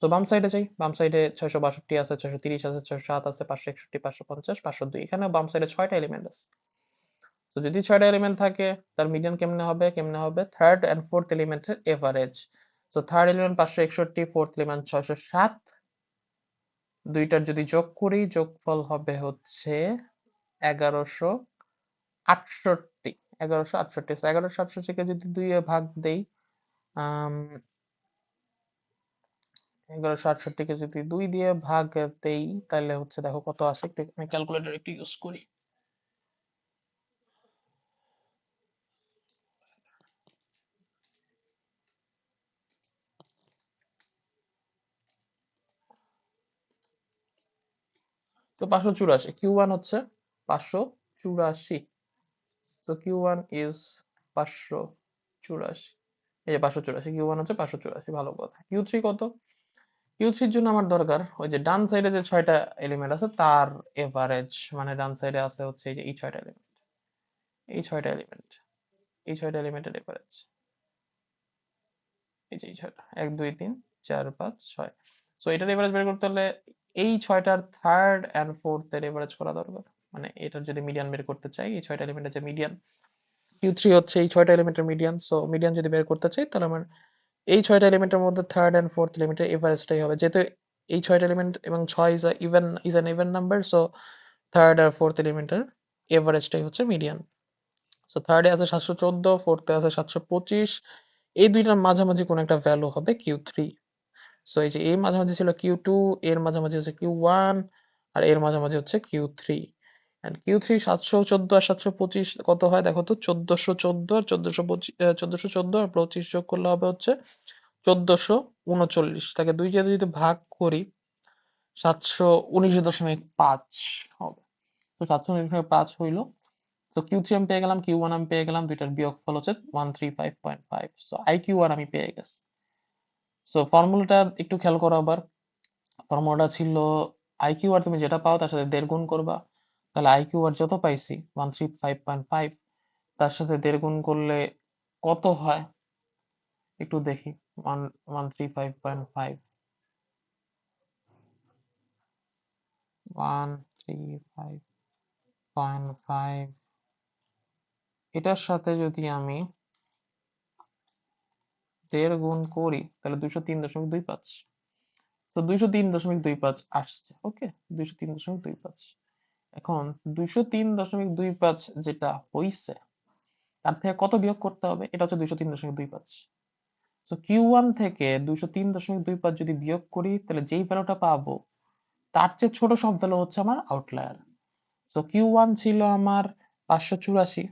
Speaker 1: তো বাম সাইডে যাই, বাম সাইডে 662 আছে, 630 আছে, 607 আছে, 561, 550, 502, এখানে বাম সাইডে 6টা এলিমেন্ট আছে। তো যদি 6টা এলিমেন্ট থাকে তার মিডিয়ান কেমনে হবে থার্ড এন্ড ফোর্থ এলিমেন্টের এভারেজ। তো থার্ড এলিমেন্ট 561, ফোর্থ এলিমেন্ট 607, দুইটার যদি যোগ করি যোগফল হবে হচ্ছে 1168। 1168, 1168 কে যদি 2 এ ভাগ দেই, 1168 কে যদি 2 দিয়ে ভাগ দেই তাহলে হচ্ছে দেখো কত আসে, একটু আমি ক্যালকুলেটর একটু ইউজ করি। তো 584, Q1 হচ্ছে 584। So Q1 is 584। এই যে 584, Q1 হচ্ছে 584, ভালো কথা। Q3 কত? Q3 এর জন্য আমার দরকার ওই যে ডান সাইডে যে 6টা এলিমেন্ট আছে তার এভারেজ, মানে ডান সাইডে আছে হচ্ছে এই যে এই 6টা এলিমেন্ট, এই 6টা এলিমেন্ট, এই 6টা এলিমেন্টের এভারেজ, এই যে এই 6টা, 1 2 3 4 5 6। সো এটার এভারেজ বের করতে হলে এই ৬টার থার্ড অ্যান্ড ফোর্থ এর এভারেজ করা দরকার। মানে এটার যদি মিডিয়ান বের করতে চাই, এই ৬টা এলিমেন্টের যে মিডিয়ান, Q3 হচ্ছে এই ৬টা এলিমেন্টের মিডিয়ান। সো মিডিয়ান যদি বের করতে চাই তাহলে আমার এই ৬টা এলিমেন্টের মধ্যে থার্ড অ্যান্ড ফোর্থ এলিমেন্টের এভারেজটাই হবে। যেহেতু এই ৬টা এলিমেন্ট এবং ৬ is an even number, so third আর ফোর্থ এলিমেন্টের এভারেজটাই হচ্ছে মিডিয়ান। সো থার্ডে আছে ৭১৪, ফোর্থে আছে ৭২৫। এই দুইটার মাঝামাঝি কোনো একটা ভ্যালু হবে Q3। সো এই যে এর মাঝামাঝি ছিল Q2, এর মাঝামাঝি হচ্ছে Q1, আর এর মাঝামাঝি হচ্ছে Q3। এন্ড Q3 ৭১৪ আর ৭২৫ কত হয় দেখো তো? ১৪১৪ আর ১৪১৪ আর ২৫ যোগ করলে হবে হচ্ছে ১৪৩৯। তাকে ২ দিয়ে যদি ভাগ করি ৭১৯.৫ হবে। তো ৭১৯.৫ হইল। তো Q3 আমি পেয়ে গেলাম, Q1 আমি পেয়ে গেলাম, দুইটার বিয়োগফল হচ্ছে 135.5। সো IQ1 আমি পেয়ে গেছি। সো ফর্মুলাটা একটু খেয়াল করো আবার। ফর্মুলাটা ছিল IQ1 তুমি যেটা পাও তার সাথে ১.৫ গুণ করবা। তাহলে IQ1 যত পাইছি 135.5, তার সাথে ১.৫ গুণ করলে কত হয় একটু দেখি। 135.5, 135.5, এটার সাথে যদি আমি ১.৫ গুণ করি তাহলে ২০৩.২৫। তো ২০৩.২৫ আসছে। ওকে, ২০৩.২৫। এখন ২০৩.২৫ যেটা হইছে তার থেকে কত বিয়োগ করতে হবে? এটা হচ্ছে ২০৩.২৫। সো Q1 থেকে ২০৩.২৫ যদি বিয়োগ করি তাহলে যেই ভ্যালুটা পাবো তার চেয়ে ছোট সব ভ্যালু হচ্ছে আমার আউটলায়ার। সো Q1 ছিল আমার ৫৮৪,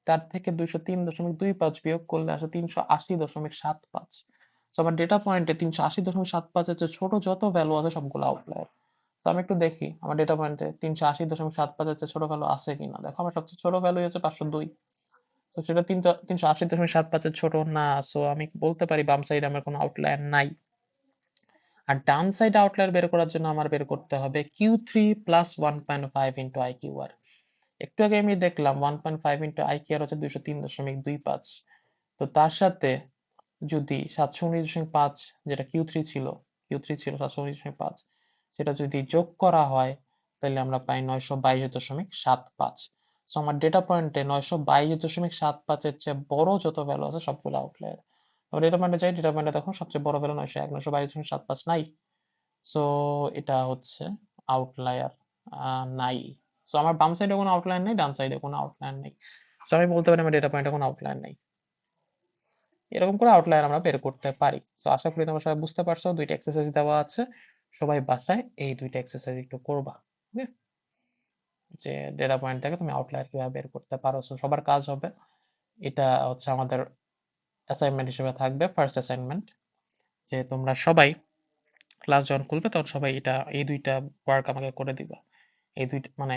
Speaker 1: তার থেকে ২০৩.২৫ বিয়োগ করলে আসে ৩৮০.৭৫। সো আমার ডেটা পয়েন্টে ৩৮০.৭৫ এর চেয়ে ছোট যত ভ্যালু আছে সবগুলো আউটলায়ার। তো আমি একটু দেখি আমার ডেটা পয়েন্টে ৩৮০.৭৫ এর চেয়ে ছোট ভ্যালু আছে কিনা। দেখো আমার সবচেয়ে ছোট ভ্যালু হচ্ছে ৫০২। তো সেটা ৩৮০.৭৫ এর ছোট না। সো আমি বলতে পারি বাম সাইডে আমার কোনো আউটলায়ার নাই। আর ডান সাইডে আউটলায়ার বের করার জন্য আমার বের করতে হবে Q3 প্লাস 1.5 ইন্টু IQR। একটু আগে আমি দেখলাম 1.5 ইন্টু IQR হচ্ছে ২০৩.২৫। তো তার সাথে যদি ৭১৯.৫ যেটা Q3 ছিল ৭১৯.৫, সেটা যদি যোগ করা হয় তাহলে আমরা পাই ৯২২.৭৫। সো আমার ডেটা পয়েন্টে ৯২২.৭৫ এর চেয়ে বড় যত ভ্যালু আছে সবগুলো আউটলায়ার। আবার ডেটা পয়েন্টে যাই, ডেটা পয়েন্টে দেখো সবচেয়ে বড় ভ্যালু ৯০১, ৯২২.৭৫ নাই। সো এটা হচ্ছে আউটলায়ার নাই। সো আমার বাম সাইডে কোনো আউটলায়ার নেই, ডান সাইডে কোনো আউটলায়ার নেই। সো আমি বলতে পারি আমার ডেটা পয়েন্টে কোনো আউটলায়ার নেই। এরকম করে আউটলায়ার আমরা বের করতে পারি। সো আশা করি তোমরা সবাই বুঝতে পারছো। ২টা এক্সারসাইজ দেওয়া আছে। সবাই বাসায় এই ২টা এক্সারসাইজ একটু করবা। ওকে? যে ডেটা পয়েন্ট থেকে তুমি আউটলায়ার কিভাবে বের করতে পারো। সো সবার কাজ হবে, এটা হচ্ছে আমাদের অ্যাসাইনমেন্ট হিসেবে থাকবে, ফার্স্ট অ্যাসাইনমেন্ট, যে তোমরা সবাই ক্লাস যখন খুলবে তখন সবাই এই ২টা ওয়ার্ক আমাকে করে দিবা। এই ২টা মানে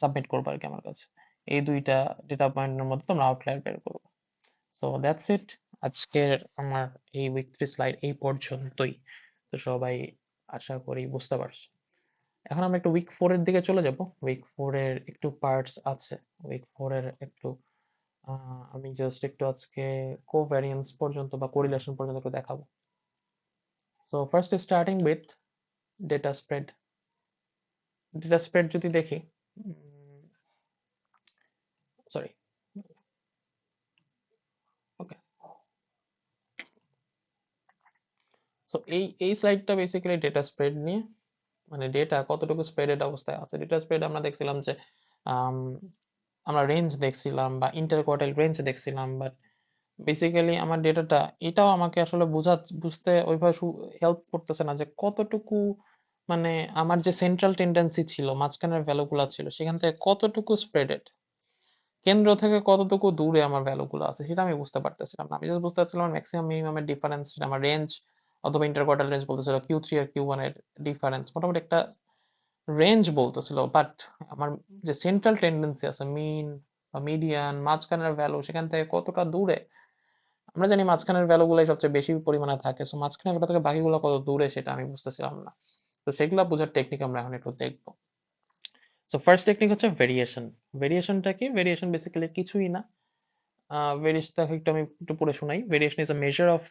Speaker 1: সাবমিট করবা আরকি আমার কাছে। এই ২টা ডেটা পয়েন্টের মধ্যে তোমরা আউটলায়ার বের করবা। So that's it. আজকের আমার এই উইক 3 স্লাইড এই পর্যন্তই। তো সবাই আশা করি বুঝতে পারছো। এখন আমরা একটু উইক 4 এর দিকে চলে যাব। উইক 4 এর একটু পার্টস আছে। উইক 4 এর একটু আমি জাস্ট একটু আজকে কোভ্যারিয়েন্স পর্যন্ত বা কোরিলেশন পর্যন্ত একটু দেখাবো। So first starting with data spread. Data spread যদি দেখি, সরি, ওকে। সো এই স্লাইডটা বেসিক্যালি ডেটা স্প্রেড নিয়ে, মানে ডেটা কতটুকু স্প্রেডেড অবস্থায় আছে। ডেটা স্প্রেড আমরা দেখছিলাম যে আম, আমরা রেঞ্জ দেখছিলাম বা ইন্টারকোয়ার্টাইল রেঞ্জ দেখছিলাম, বাট বেসিক্যালি আমার ডেটাটা এটাও আমাকে আসলে বুঝতে ওইভাবে হেল্প করতেছে না যে কতটুকু, মানে আমার যে সেন্ট্রাল টেন্ডেন্সি ছিল, মাঝখানের ভ্যালুগুলো ছিল, সেখান থেকে কতটুকু স্প্রেডেড, কেন্দ্র থেকে কতটুকু দূরে আমার ভ্যালুগুলো আছে সেটা আমি বুঝতে পারতেছিলাম না। আমি জাস্ট বুঝতে পারছিলাম ম্যাক্সিমাম মিনিমামের ডিফারেন্স, আমার রেঞ্জ অথবা ইন্টারকোয়ার্টাল রেঞ্জ বলতেছিল Q3 আর Q1 এর ডিফারেন্স মোটামুটি একটা রেঞ্জ বলতেছিল। বাট আমার যে সেন্ট্রাল টেন্ডেন্সি আছে, মিন বা মিডিয়ান, মাঝখানের ভ্যালু, সেখান থেকে কতটা দূরে, আমরা জানি মাঝখানের ভ্যালুগুলাই সবচেয়ে বেশি পরিমাণে থাকে। সো মাঝখানের ভ্যালু থেকে বাকিগুলো কত দূরে সেটা আমি বুঝতেছিলাম না। তো সেগুলো বোঝার টেকনিক আমরা এখন একটু দেখবো। সো ফার্স্ট টেকনিক হচ্ছে ভেরিয়েশন। ভেরিয়েশনটা কি? ভেরিয়েশন বেসিক্যালি কিছুই না। ভেরিয়েশনটা একটু আমি একটু পড়ে শোনাই। Variation is a measure of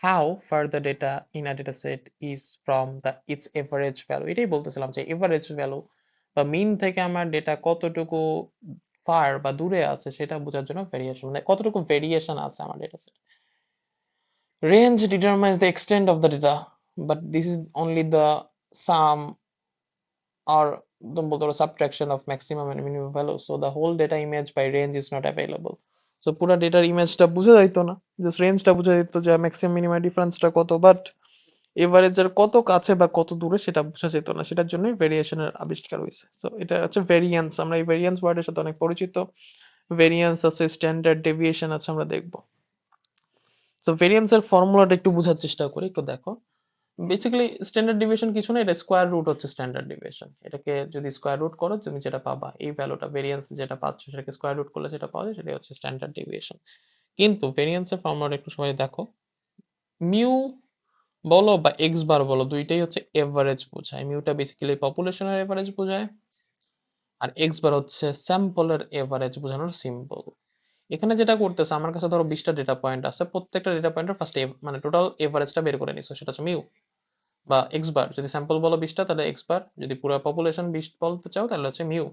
Speaker 1: how far the data in a data set is from the its average value, এটাই বলতেছিলাম যে এভারেজ ভ্যালু বা মিন থেকে আমার ডেটা কতটুকু ফার বা দূরে আছে সেটা বোঝার জন্য ভেরিয়েশন, মানে কতটুকু ভেরিয়েশন আছে আমার data set. Range determines the extent of the data, but this is only the sum or the subtraction of maximum and minimum value. So the whole data image by range is not available. So পুরো ডেটার ইমেজটা বোঝা যাইতো না, জাস্ট রেঞ্জটা বোঝা যেত যে ম্যাক্সিমাম মিনিমাম ডিফারেন্সটা কত, বাট এভারেজের কত কাছে বা কত দূরে সেটা বোঝা যেত না, সেটার জন্যই ভেরিয়েশনের আবিষ্কার হয়েছে। সো এটা হচ্ছে ভেরিয়েন্স, আমরা এই ভেরিয়েন্স ওয়ার্ডের সাথে অনেক পরিচিত। ভেরিয়েন্স আছে, স্ট্যান্ডার্ড ডেভিয়েশন আছে, আমরা দেখবো। তো ভেরিয়েন্সের ফর্মুলাটা একটু বোঝার চেষ্টা করি, একটু দেখো। বেসিক্যালি স্ট্যান্ডার্ড ডিভিয়েশন কিছু না, এটা স্কোয়ার রুট হচ্ছে স্ট্যান্ডার্ড ডিভিয়েশন। এটাকে যদি স্কোয়ার রুট করো তুমি যেটা পাবা, এই ভ্যালুটা ভেরিয়েন্স যেটা পাচ্ছ সেটাকে স্কোয়ার রুট করলে যেটা পাওয়া যায় সেটাই হচ্ছে স্ট্যান্ডার্ড ডিভিয়েশন। কিন্তু ভেরিয়েন্সের ফর্মুলাটা একটু সবাই দেখো। মিউ বলো বা এক্স বার বলো, দুইটাই হচ্ছে এভারেজ বোঝায়। মিউটা বেসিক্যালি পপুলেশনের এভারেজ বোঝায়, আর এক্স বার হচ্ছে স্যাম্পলের এভারেজ বোঝানোর সিম্বল। এখানে যেটা করতেছে, আমার কাছে ধরো 20টা ডেটা পয়েন্ট আছে, প্রত্যেকটা ডেটা পয়েন্টের ফার্স্ট মানে টোটাল এভারেজটা বের করে নিছো, সেটা হচ্ছে মিউ বা এক্স বার। যদি স্যাম্পল বলো 20টা তাহলে এক্স বার, যদি পুরো পপুলেশন 20 বলতে চাও তাহলে হচ্ছে মিউ।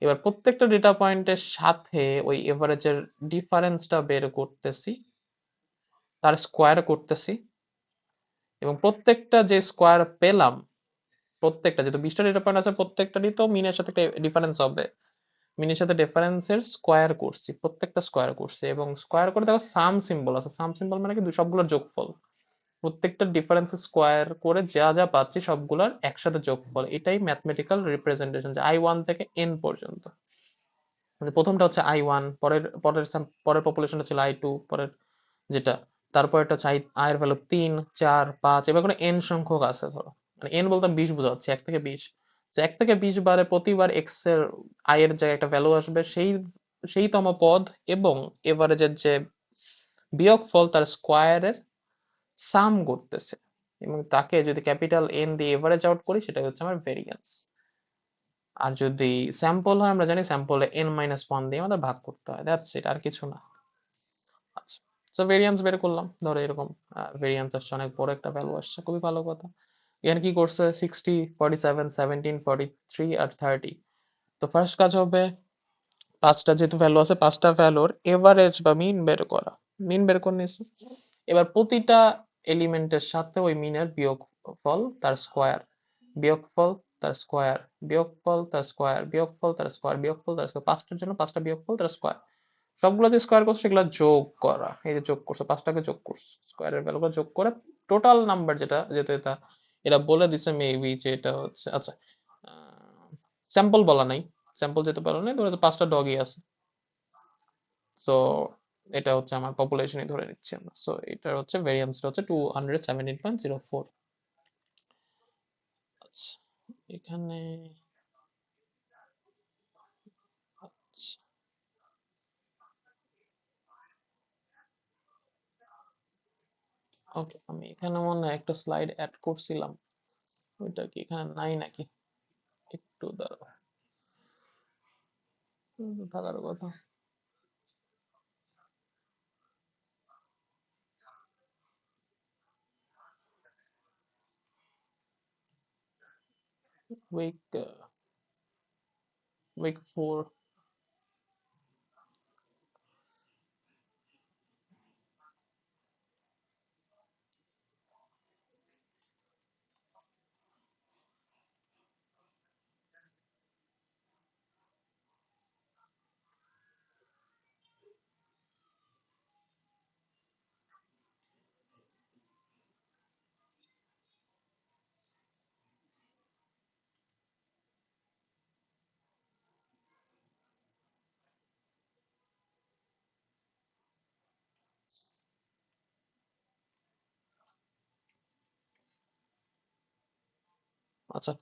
Speaker 1: এবার প্রত্যেকটা ডেটা পয়েন্টের সাথে ওই এভারেজের ডিফারেন্সটা বের করতেছি, তার স্কোয়ার করতেছি, এবং প্রত্যেকটা যে স্কোয়ার পেলাম, প্রত্যেকটা যেহেতু 20টা ডেটা পয়েন্ট আছে প্রত্যেকটারই তো মিনের সাথে একটা ডিফারেন্স হবে, মিনের সাথে ডিফারেন্সের স্কোয়ার করছি, প্রত্যেকটা স্কোয়ার করছি, এবং স্কোয়ার করে দেখো সাম সিম্বল আছে। সাম সিম্বল মানে কি সবগুলোর যোগফল, প্রত্যেকটা ডিফারেন্স স্কোয়ার করে যা যা পাচ্ছি সবগুলোর একসাথে যোগফল। এটাই ম্যাথমেটিক্যাল রিপ্রেজেন্টেশন, যে i1 থেকে n পর্যন্ত। মানে প্রথমটা হচ্ছে i1, পরের পপুলেশনটা ছিল i2, পরের যেটা, তারপর এটা হচ্ছে i এর ভ্যালু 3, 4, 5, এবার করে n সংখ্যক আছে ধরো, মানে n বলতে 20 বোঝাচ্ছে, 1 থেকে 20। তো 1 থেকে 20 বারে প্রতিবার x এর i এর জায়গায় একটা ভ্যালু আসবে, সেই তম পদ এবং এভারেজের যে বিয়োগফল তার স্কোয়ারের সাম করতেছে, এবং তাকে যদি ক্যাপিটাল এন দিয়ে এভারেজ আউট করি সেটাই হচ্ছে আমার ভেরিয়েন্স। আর যদি স্যাম্পল হয় আমরা জানি স্যাম্পলে n-1 দিয়ে আমাদের ভাগ করতে হয়, দ্যাটস ইট, আর কিছু না। আচ্ছা, সো ভেরিয়েন্স বের করলাম, ধরো এরকম ভেরিয়েন্স আসছে, অনেক বড় একটা ভ্যালু আসছে, খুবই ভালো কথা। এখানে কি করছে, 60, 47, 17, 43 আর 30। তো ফার্স্ট কাজ হবে পাঁচটা যেহেতু ভ্যালু আছে, পাঁচটা ভ্যালুর এভারেজ বা মিন বের করা। মিন বের করে নিয়েছি। এবার প্রতিটা এলিমেন্টের সাথে ওই মিনের বিয়োগফল তার স্কোয়ার, বিয়োগফল তার স্কোয়ার, বিয়োগফল তার স্কোয়ার, বিয়োগফল তার স্কোয়ার, বিয়োগফল তার স্কোয়ার, পাঁচটার জন্য পাঁচটা বিয়োগফল তার স্কোয়ার। সবগুলো যে স্কোয়ার করছে সেগুলো যোগ করা, এই যে যোগ করছে, পাঁচটাকে যোগ করছে, স্কোয়ারের ভ্যালুগুলো যোগ করে টোটাল নাম্বার যেটা, যেহেতু এটা বলে দিছে মেবি যে এটা হচ্ছে, আচ্ছা স্যাম্পল বলা নাই, স্যাম্পল যেতে পারো না, ধরো পাঁচটা ডগই আছে। সো এটা হচ্ছে আমার পপুলেশনই ধরে নিচ্ছি আমরা। সো এটার হচ্ছে ভেরিয়েন্সটা হচ্ছে 217.04। আচ্ছা, এখানে আচ্ছা, ওকে, আমি এখানে মনে হয় একটা স্লাইড অ্যাড করছিলাম, ওইটা কি এখানে নাই নাকি? একটু দাঁড়াও, থাকার কথা। Week week 4। আচ্ছা,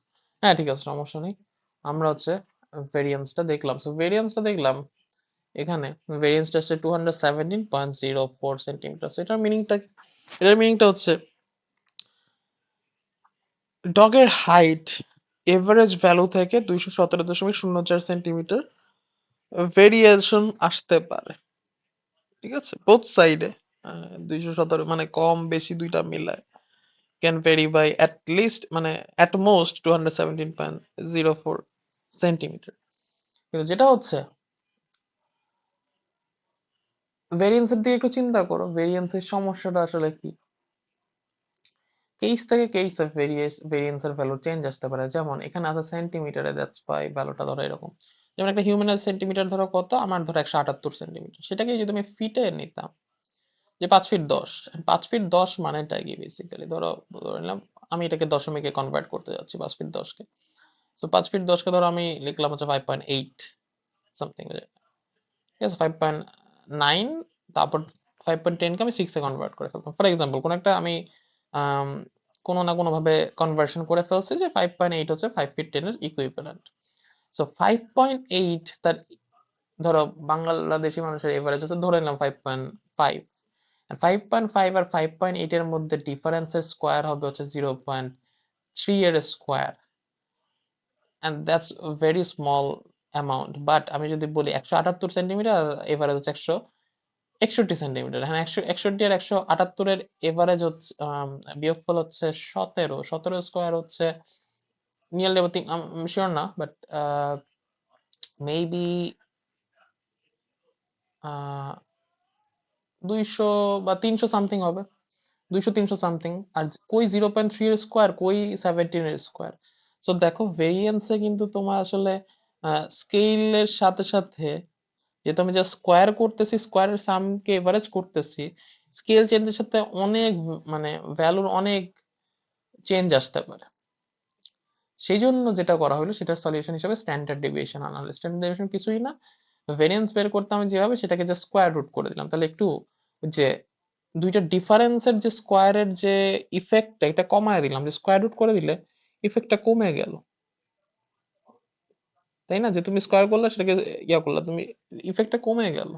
Speaker 1: হ্যাঁ ঠিক আছে, সমস্যা নেই। আমরা হচ্ছে ভেরিয়েন্সটা দেখলাম। সো ভেরিয়েন্সটা দেখলাম, এখানে ভেরিয়েন্সটা হচ্ছে 217.04 সেন্টিমিটার। এটার মিনিংটা হচ্ছে ডগের হাইট এভারেজ ভ্যালু থেকে 217.04 সেন্টিমিটার ভেরিয়েশন আসতে পারে, ঠিক আছে, বোথ সাইডে। 217 মানে কম বেশি দুইটা মিলায় can vary by at least মানে অ্যাট মোস্ট 217.04 সেন্টিমিটার। কিন্তু যেটা হচ্ছে ভেরিয়েন্সের দিকে একটু চিন্তা করো, ভেরিয়েন্সের সমস্যাটা আসলে কি? কেস থেকে কেসে ভেরিয়েন্সের ভ্যালু চেঞ্জ আসতে পারে। যেমন এখানে আছে সেন্টিমিটারে, দ্যাটস ওয়াই ভ্যালুটা ধরো এরকম। যেমন একটা হিউম্যানের সেন্টিমিটার ধরো কত, আমার ধরো 178 সেন্টিমিটার, সেটাকে যদি আমি ফিটে নিতাম যে 5 ফিট 10, 5 ফিট 10 মানেটা কি বেসিক্যালি ধরো, ধরে নিলাম আমি এটাকে দশমিকে কনভার্ট করতে যাচ্ছি 5 ফিট 10 কে। তো 5 ফিট 10 কে ধরো আমি লিখলাম হচ্ছে 5.8 সামথিং, ঠিক আছে, 5.9, তারপর 5.10 কে আমি 6 এ কনভার্ট করে ফেলতাম ফর এক্সাম্পল। কোন একটা আমি আম, কোনো না কোনো ভাবে কনভার্সন করে ফেলছি যে 5.8 হচ্ছে 5 ফিট 10 এর ইকুইভ্যালেন্ট। সো 5.8 তার ধরো বাংলাদেশি মানুষের এভারেজ হচ্ছে ধরে নিলাম 5.5। 5.5 আর 5.8 এর মধ্যে ডিফারেন্সের স্কোয়ার হবে হচ্ছে 0.3 এর square, and that's very small amount. But আমি যদি বলি 178 সেন্টিমিটার এভারেজ হচ্ছে 161 সেন্টিমিটার, হ্যাঁ 161 আর 178-এর এভারেজ হচ্ছে বিয়োগফল হচ্ছে 17, 17 স্কোয়ার হচ্ছে নিয়ারলি, আমি শিওর না বাট মেবি 200 বা 300 সামথিং হবে, 200 300 সামথিং। আর কই 0.3 এর স্কোয়ার, কই 17 এর স্কোয়ার। সো দেখো ভেরিয়েন্সে কিন্তু তোমার আসলে স্কেলের সাথে সাথে, যেহেতু আমি যা স্কোয়ার করতেছি, স্কোয়ারের সামকে এভারেজ করতেছি, স্কেল চেঞ্জের সাথে অনেক মানে ভ্যালুর অনেক চেঞ্জ আসতে পারে। সেই জন্য যেটা করা হলো সেটার সলিউশন হিসেবে স্ট্যান্ডার্ড ডেভিয়েশন আনা হলো। স্ট্যান্ডার্ড ডেভিয়েশন কিছুই না, ভেরিয়েন্স বের করতে আমি যেভাবে সেটাকে যে স্কোয়ার রুট করে দিলাম, তাহলে একটু যে দুইটা ডিফারেন্সের যে স্কোয়ারের যে ইফেক্টটা এটা কমায় দিলাম, যে স্কোয়ার রুট করে দিলে ইফেক্টটা কমে গেল, তাই না? যে তুমি স্কোয়ার করলে সেটাকে ইয়া করলে তুমি ইফেক্টটা কমে গেল,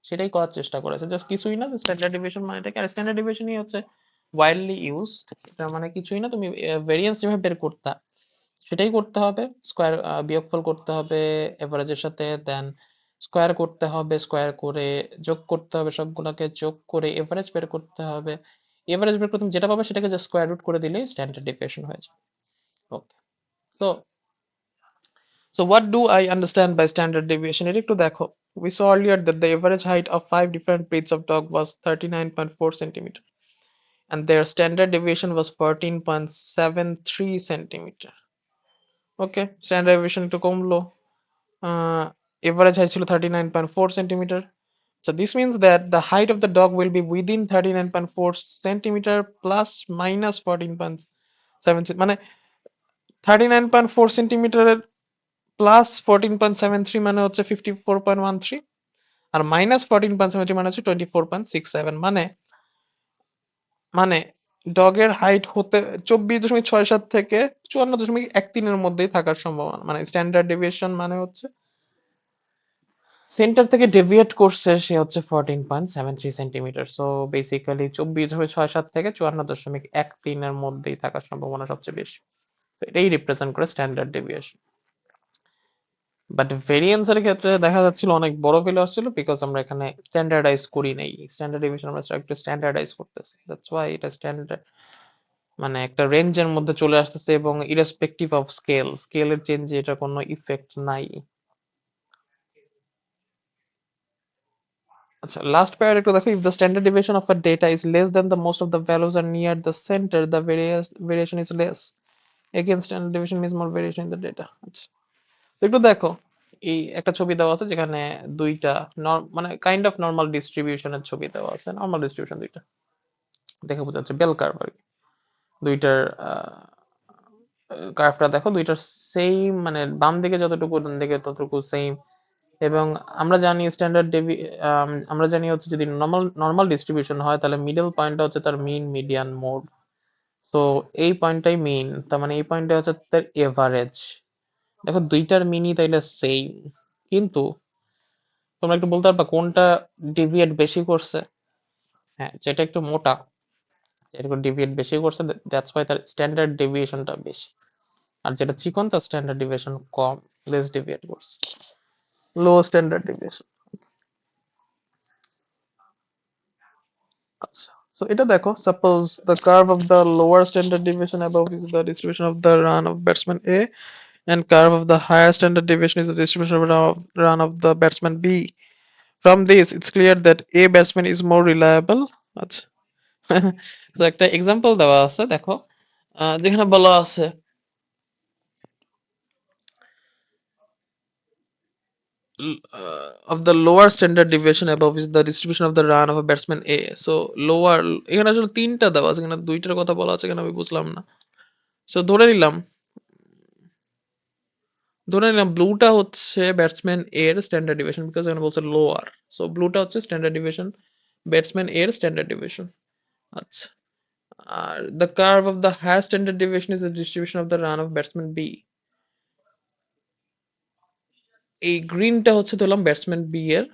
Speaker 1: সেটাই করার চেষ্টা করেছে। জাস্ট কিছুই না, যে স্ট্যান্ডার্ড ডেভিয়েশন মানেটাকে, আর স্ট্যান্ডার্ড ডেভিয়েশনই হচ্ছে ওয়াইডলি ইউজড। এটা মানে কিছুই না, তুমি ভেরিয়েন্স যেভাবে বের করতা সেটাই করতে হবে। স্কোয়ার বিয়োগফল করতে হবে এভারেজের সাথে, দেন স্কোয়ার করতে হবে, স্কোয়ার করে যোগ করতে হবে, সবগুলোকে যোগ করে এভারেজ বের করতে হবে। এভারেজ বের করে তুমি যেটা পাবে সেটাকে জাস্ট স্কোয়ার রুট করে দিলেই স্ট্যান্ডার্ড ডেভিয়েশন হয়ে যাবে। ওকে, so what do I understand by standard deviation? এটা একটু দেখো, we saw earlier that the average height of 5 different breeds of dog was 39.4 centimeter and their standard deviation was 14.73 centimeter. Okay, standard deviation একটু কমলো, এভারেজ হাইট ছিল 39.4 centimeter. So this means that the height of the dog will be within 39.4 centimeter plus minus 14.7, মানে 39.4 সেন্টিমিটারের প্লাস 14.73 মানে হচ্ছে 54.13, আর মাইনাস 14.73 মানে হচ্ছে 24.67, মানে মানে ডগের হাইট হতে 24.67 থেকে 54.13 এর মধ্যেই থাকার সম্ভাবনা। মানে স্ট্যান্ডার্ড ডেভিয়েশন মানে হচ্ছে সেন্টার থেকে ডেভিয়েট করছে সে হচ্ছে 14.73 সেন্টিমিটার। সো বেসিক্যালি 24.67 থেকে 54.13 এর মধ্যেই থাকার সম্ভাবনা সবচেয়ে বেশি। তো এটাই রিপ্রেজেন্ট করে স্ট্যান্ডার্ড ডেভিয়েশন। বাট ভেরিয়েন্স এর ক্ষেত্রে দেখা যাচ্ছিল অনেক বড় ভ্যালু আসছিল, বিকজ আমরা এখানে স্ট্যান্ডার্ডাইজ করি নাই। স্ট্যান্ডার্ড ডেভিয়েশন আমরা একটু স্ট্যান্ডার্ডাইজ করতেছি, দ্যাটস ওয়াই এটা স্ট্যান্ডার্ড মানে একটা রেঞ্জের মধ্যে চলে আসতেছে, এবং ইরেসপেক্টিভ অফ স্কেলের চেঞ্জে এটা কোনো ইফেক্ট নাই। আচ্ছা, লাস্ট প্যারাটা একটু দেখো, if the standard deviation of a data is less then the most of the values are near the centre, the variation is less. Again standard deviation means more variation in the data. আচ্ছা, তো একটু দেখো, এই একটা ছবি দেওয়া আছে যেখানে দুইটা মানে কাইন্ড অফ নর্মাল ডিস্ট্রিবিউশনের ছবি দেওয়া আছে, নর্মাল ডিস্ট্রিবিউশন দুইটা দেখে বোঝা যাচ্ছে বেল কার্ভ আর কি। দুইটার কার্ভটা দেখো, দুইটার সেম, মানে বাম দিকে যতটুকু ডান দিকে ততটুকু সেম। এবং আমরা জানি স্ট্যান্ডার্ড আমরা জানি হচ্ছে যদি নর্মাল নর্মাল ডিস্ট্রিবিউশন হয় তাহলে মিডল পয়েন্টটা হচ্ছে তার মিন মিডিয়ান মোড। তো এই পয়েন্টটাই মিন, তার মানে এই পয়েন্টটা হচ্ছে তার এভারেজ। দেখো দুইটার মিনই তাইলে সেম, কিন্তু তোমরা একটু বলতে পারবা কোনটা ডেভিয়েট বেশি করছে? হ্যাঁ, যেটা একটু মোটা, যেটা একটু ডেভিয়েট বেশি করছে, দ্যাটস ওয়াই তার স্ট্যান্ডার্ড ডেভিয়েশনটা বেশি। আর যেটা চিকন তার স্ট্যান্ডার্ড ডেভিয়েশন কম, লেস ডেভিয়েট করছে, লো স্ট্যান্ডার্ড ডেভিয়েশন। আচ্ছা, সো এটা দেখো, suppose the curve of the lower standard deviation above is the distribution of the run of batsman A and curve of the higher standard deviation is the distribution of run of the batsman B. From this, it's clear that A batsman is more reliable. আচ্ছা, তো একটা এক্সাম্পল দেওয়া আছে দেখো, যেখানে বলা আছে of the lower standard deviation above is the distribution of the run of a batsman A. So lower, এখানে আসলে তিনটা দেওয়া আছে, এখানে দুইটার কথা বলা আছে, এখানে আমি বুঝলাম না। সো ধরে নিলাম ব্লুটা হচ্ছে ব্যাটসম্যান এর স্ট্যান্ডার্ড ডিভিশন, বিকজ এখানে বলছে লোয়ার। সো ব্লুটা হচ্ছে স্ট্যান্ডার্ড ডিভিশন, ব্যাটসম্যান এর স্ট্যান্ডার্ড ডিভিশন। আচ্ছা, আর the curve of the higher standard division is the distribution of the run of batsman B. এই গ্রিনটা হচ্ছে ধরলাম ব্যাটসম্যান বি এর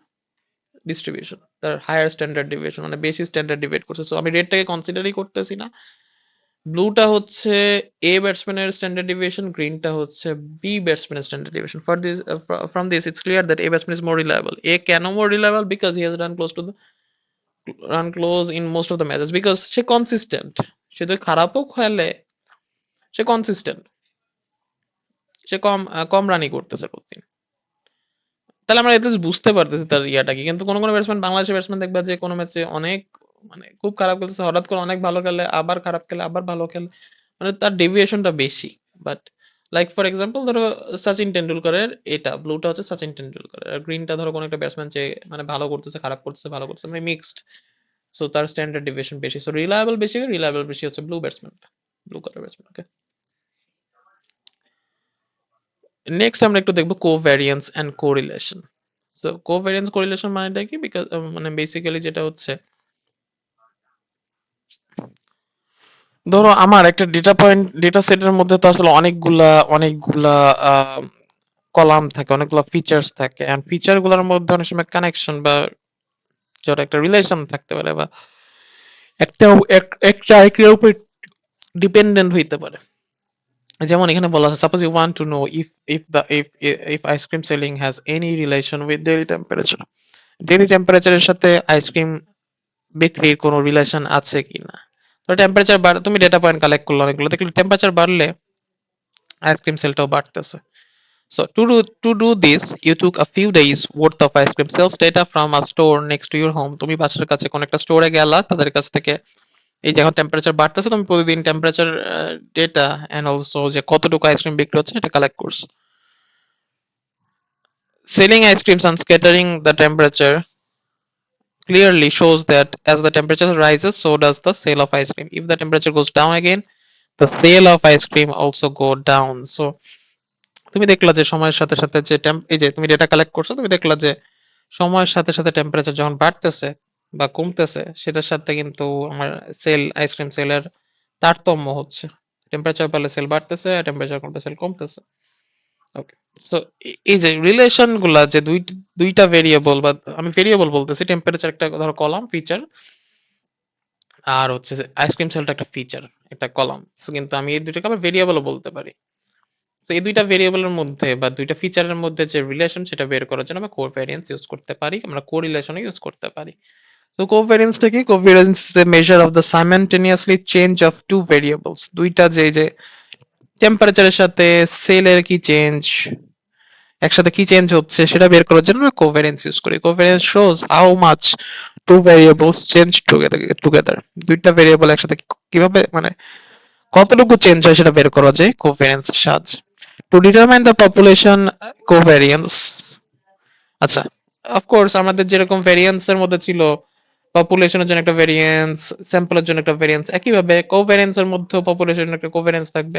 Speaker 1: ডিস্ট্রিবিউশন, তার হায়ার স্ট্যান্ডার্ড ডিভিয়েশন, মানে বেশি স্ট্যান্ডার্ড ডিভিয়েট করছে। সো আমি রেডটাকে কনসিডারই করতেছি না। ব্লুটা হচ্ছে এ ব্যাটসম্যানের স্ট্যান্ডার্ড ডিভিয়েশন, গ্রিনটা হচ্ছে বি ব্যাটসম্যানের standard deviation. For this, from this it's clear that A batsman is more reliable. A কেন more reliable? Because he has run close in most of the matches, because সে কনসিস্টেন্ট। সে তো খারাপও খেলে, সে কনসিস্টেন্ট, সে কম রানই করতেছে প্রতিদিন। তাহলে আমরা এটলিস্ট বুঝতে পারতেছি তার ইয়াটা কি। কিন্তু কোনো ব্যাটসম্যান, বাংলাদেশের ব্যাটসম্যান দেখবা যে কোনো ম্যাচে অনেক, মানে খুব খারাপ খেলতেছে, হঠাৎ করে অনেক ভালো খেলে, আবার খারাপ খেলে, আবার ভালো খেলে, মানে তার ডেভিয়েশনটা বেশি। বাট লাইক ফর এক্সাম্পল ধরো সচিন টেন্ডুলকারের, এটা ব্লুটা হচ্ছে সচিন টেন্ডুলকার, আর গ্রিনটা ধরো কোনো একটা ব্যাটসম্যান যে মানে ভালো করতেছে, খারাপ করতেছে, ভালো করতেছে, মানে মিক্সড। সো তার স্ট্যান্ডার্ড ডেভিয়েশন বেশি, সো রিলায়েবল বেশি হচ্ছে ব্লু ব্যাটসম্যানটা, ব্লু কালার ব্যাটসম্যান। ওকে, নেক্সট আমরা একটু দেখবো কোভ্যারিয়েন্স এন্ড কোরিলেশন। সো কোভ্যারিয়েন্স কোরিলেশন মানেটা কি? বিকজ মানে বেসিক্যালি যেটা হচ্ছে, ধরো আমার একটা ডেটা সেটের মধ্যে তো আসলে অনেকগুলা কলাম থাকে, অনেকগুলো ফিচার্স থাকে, এন্ড ফিচার গুলোর মধ্যে অনেক সময় কানেকশন বা ধরো একটা রিলেশন থাকতে পারে, বা একটা একটা আরেকটার উপর ডিপেন্ডেন্ট হইতে পারে। যেমন এখানে বলা আছে, suppose you want to know if ice cream selling has any relation with daily temperature. Daily টেম্পারেচারের সাথে আইসক্রিম বিক্রির কোনো রিলেশন আছে কিনা। তো টেম্পারেচার বাড়, তুমি ডেটা পয়েন্ট কালেক্ট করলে অনেকগুলো, দেখলে টেম্পারেচার বাড়লে আইসক্রিম সেলটাও বাড়তেছে। So to do this, you took a few days worth of ice cream sales data from a store next to your home. তুমি বাসার কাছে কোন একটা স্টোরে গেলা, তাদের কাছ থেকে এই যে এখন টেম্পারেচার বাড়তেছে, তুমি প্রতিদিন টেম্পারেচার ডেটা এন্ড অলসো যে কতটুকু আইসক্রিম বিক্রি হচ্ছে এটা কালেক্ট করছো। Selling ice creams and scattering the temperature clearly shows that as the temperature rises, so does the sale of ice cream. If the temperature goes down again, the sale of ice cream also go down. So তুমি দেখলা যে সময়ের সাথে সাথে যে এই যে তুমি ডেটা কালেক্ট করছো, তুমি দেখলা যে সময়ের সাথে সাথে টেম্পারেচার যখন বাড়তেছে বা কমতেছে, সেটার সাথে কিন্তু আমার আইসক্রিম সেলের তারতম্য হচ্ছে। টেম্পারেচার বাড়লে সেল বাড়তেছে, আর টেম্পারেচার কমলে সেল কমতেছে। ওকে, সো এই যে রিলেশন গুলা যে দুইটা ভেরিয়েবল, বা আমি ভেরিয়েবল বলতেছি, টেম্পারেচার একটা ধরো কলাম ফিচার, আর হচ্ছে আইসক্রিম সেলটা একটা ফিচার, একটা কলাম। সো কিন্তু আমি এই দুটোকে আবার ভেরিয়েবলও বলতে পারি। তো এই দুইটা ভেরিয়েবলের মধ্যে বা দুইটা ফিচারের মধ্যে যে রিলেশন, সেটা বের করার জন্য আমরা কোভ্যারিয়েন্স ইউজ করতে পারি, আমরা কোরিলেশনও ইউজ করতে পারি। তো কোভ্যারিয়েন্সটা কি? Covariance is the measure of the simultaneously change of two variables. দুইটা যে টেম্পারেচারের সাথে সেলের কি চেঞ্জ, একসাথে কি চেঞ্জ হচ্ছে, সেটা বের করার জন্য আমরা কোভ্যারিয়েন্স ইউজ করি। Covariance shows how much two variables change together. দুইটা ভেরিয়েবল একসাথে কিভাবে, মানে কতটুকু চেঞ্জ হয় সেটা বের করা যায় কোভ্যারিয়েন্সের সাহায্যে। টু ডিটারমাইন দ্য পপুলেশন কোভ্যারিয়েন্স, আচ্ছা, অফকোর্স আমাদের যেরকম ভ্যারিয়েন্স এর মধ্যে ছিল পপুলেশনের জন্য একটা ভ্যারিয়েন্স, স্যাম্পলের জন্য একটা ভ্যারিয়েন্স, একইভাবে কোভ্যারিয়েন্স এর মধ্যেও পপুলেশনের জন্য একটা কোভ্যারিয়েন্স থাকবে।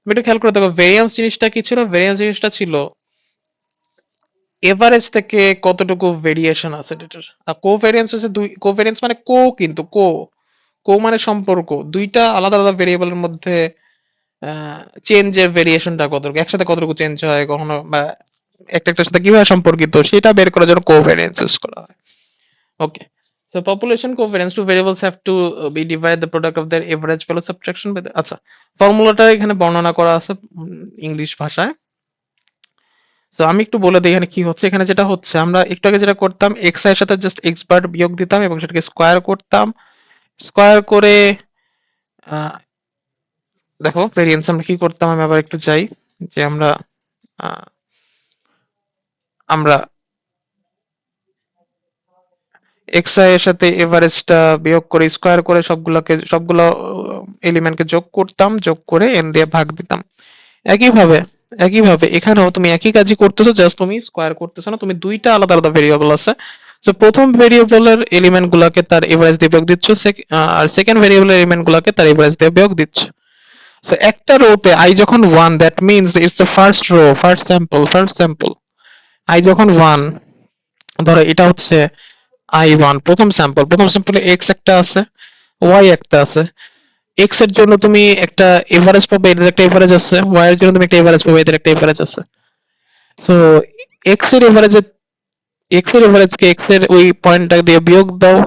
Speaker 1: তুমি একটু খেয়াল করে দেখো, ভ্যারিয়েন্স জিনিসটা কি ছিল? ভ্যারিয়েন্স জিনিসটা ছিল এভারেজ থেকে কতটুকু ভেরিয়েশন আছে এটার। আর কোভ্যারিয়েন্স হচ্ছে কোভ্যারিয়েন্স মানে কিন্তু মানে সম্পর্ক, দুইটা আলাদা আলাদা ভেরিয়েবলের মধ্যে চেঞ্জের ভেরিয়েশনটা কতটুকু, একসাথে কতটুকু চেঞ্জ হয় কখনো, বা একটার সাথে কিভাবে সম্পর্কিত, সেটা বের করার জন্য কোভ্যারিয়েন্স ইউজ করা হয়। ওকে, so population covariance, two variables have to be divide the product of their average value subtraction by the, আচ্ছা, ফর্মুলাটা এখানে বর্ণনা করা আছে ইংলিশ ভাষায়। তো আমি একটু বলে দিই এখানে কি হচ্ছে। এখানে যেটা হচ্ছে, আমরা একটু আগে যেটা করতাম, এক্স এর সাথে জাস্ট এক্স বার বিয়োগ দিতাম এবং সেটাকে স্কোয়ার করতাম, স্কোয়ার করে আহ, দেখো ভেরিয়েন্স আমরা কি করতাম, আমি আবার একটু চাই যে আহ, আমরা এক্স আই এর সাথে এভারেজটা বিয়োগ করে স্কোয়ার করে সবগুলো এলিমেন্টকে যোগ করতাম, যোগ করে এন দিয়ে ভাগ দিতাম। একইভাবে একইভাবে এখানেও তুমি একই কাজই করতেছো, জাস্ট তুমি স্কোয়ার করতেছো না, তুমি দুইটা আলাদা আলাদা ভেরিয়েবল আছে। তো প্রথম ভেরিয়েবলের এলিমেন্ট গুলাকে তার এভারেজ দিয়ে বিয়োগ দিচ্ছ, আর সেকেন্ড ভেরিয়েবলের এলিমেন্ট গুলাকে তার এভারেজ দিয়ে বিয়োগ দিচ্ছ। সো একটা রোতে আই যখন one, that means it's the first row, first sample. I যখন ওয়ান, ধরো এটা হচ্ছে I1 প্রথম স্যাম্পলে এক্স একটা আছে, ওয়াই একটা আছে। এক্স এর জন্য তুমি একটা এভারেজ পাবে, এদের একটা এভারেজ আছে, ওয়াই এর জন্য তুমি একটা এভারেজ পাবে, এদের একটা এভারেজ আছে। সো এক্স এর এভারেজ এক্স এর এভারেজকে এক্স এর ওই পয়েন্টটা দিয়ে বিয়োগ দাও,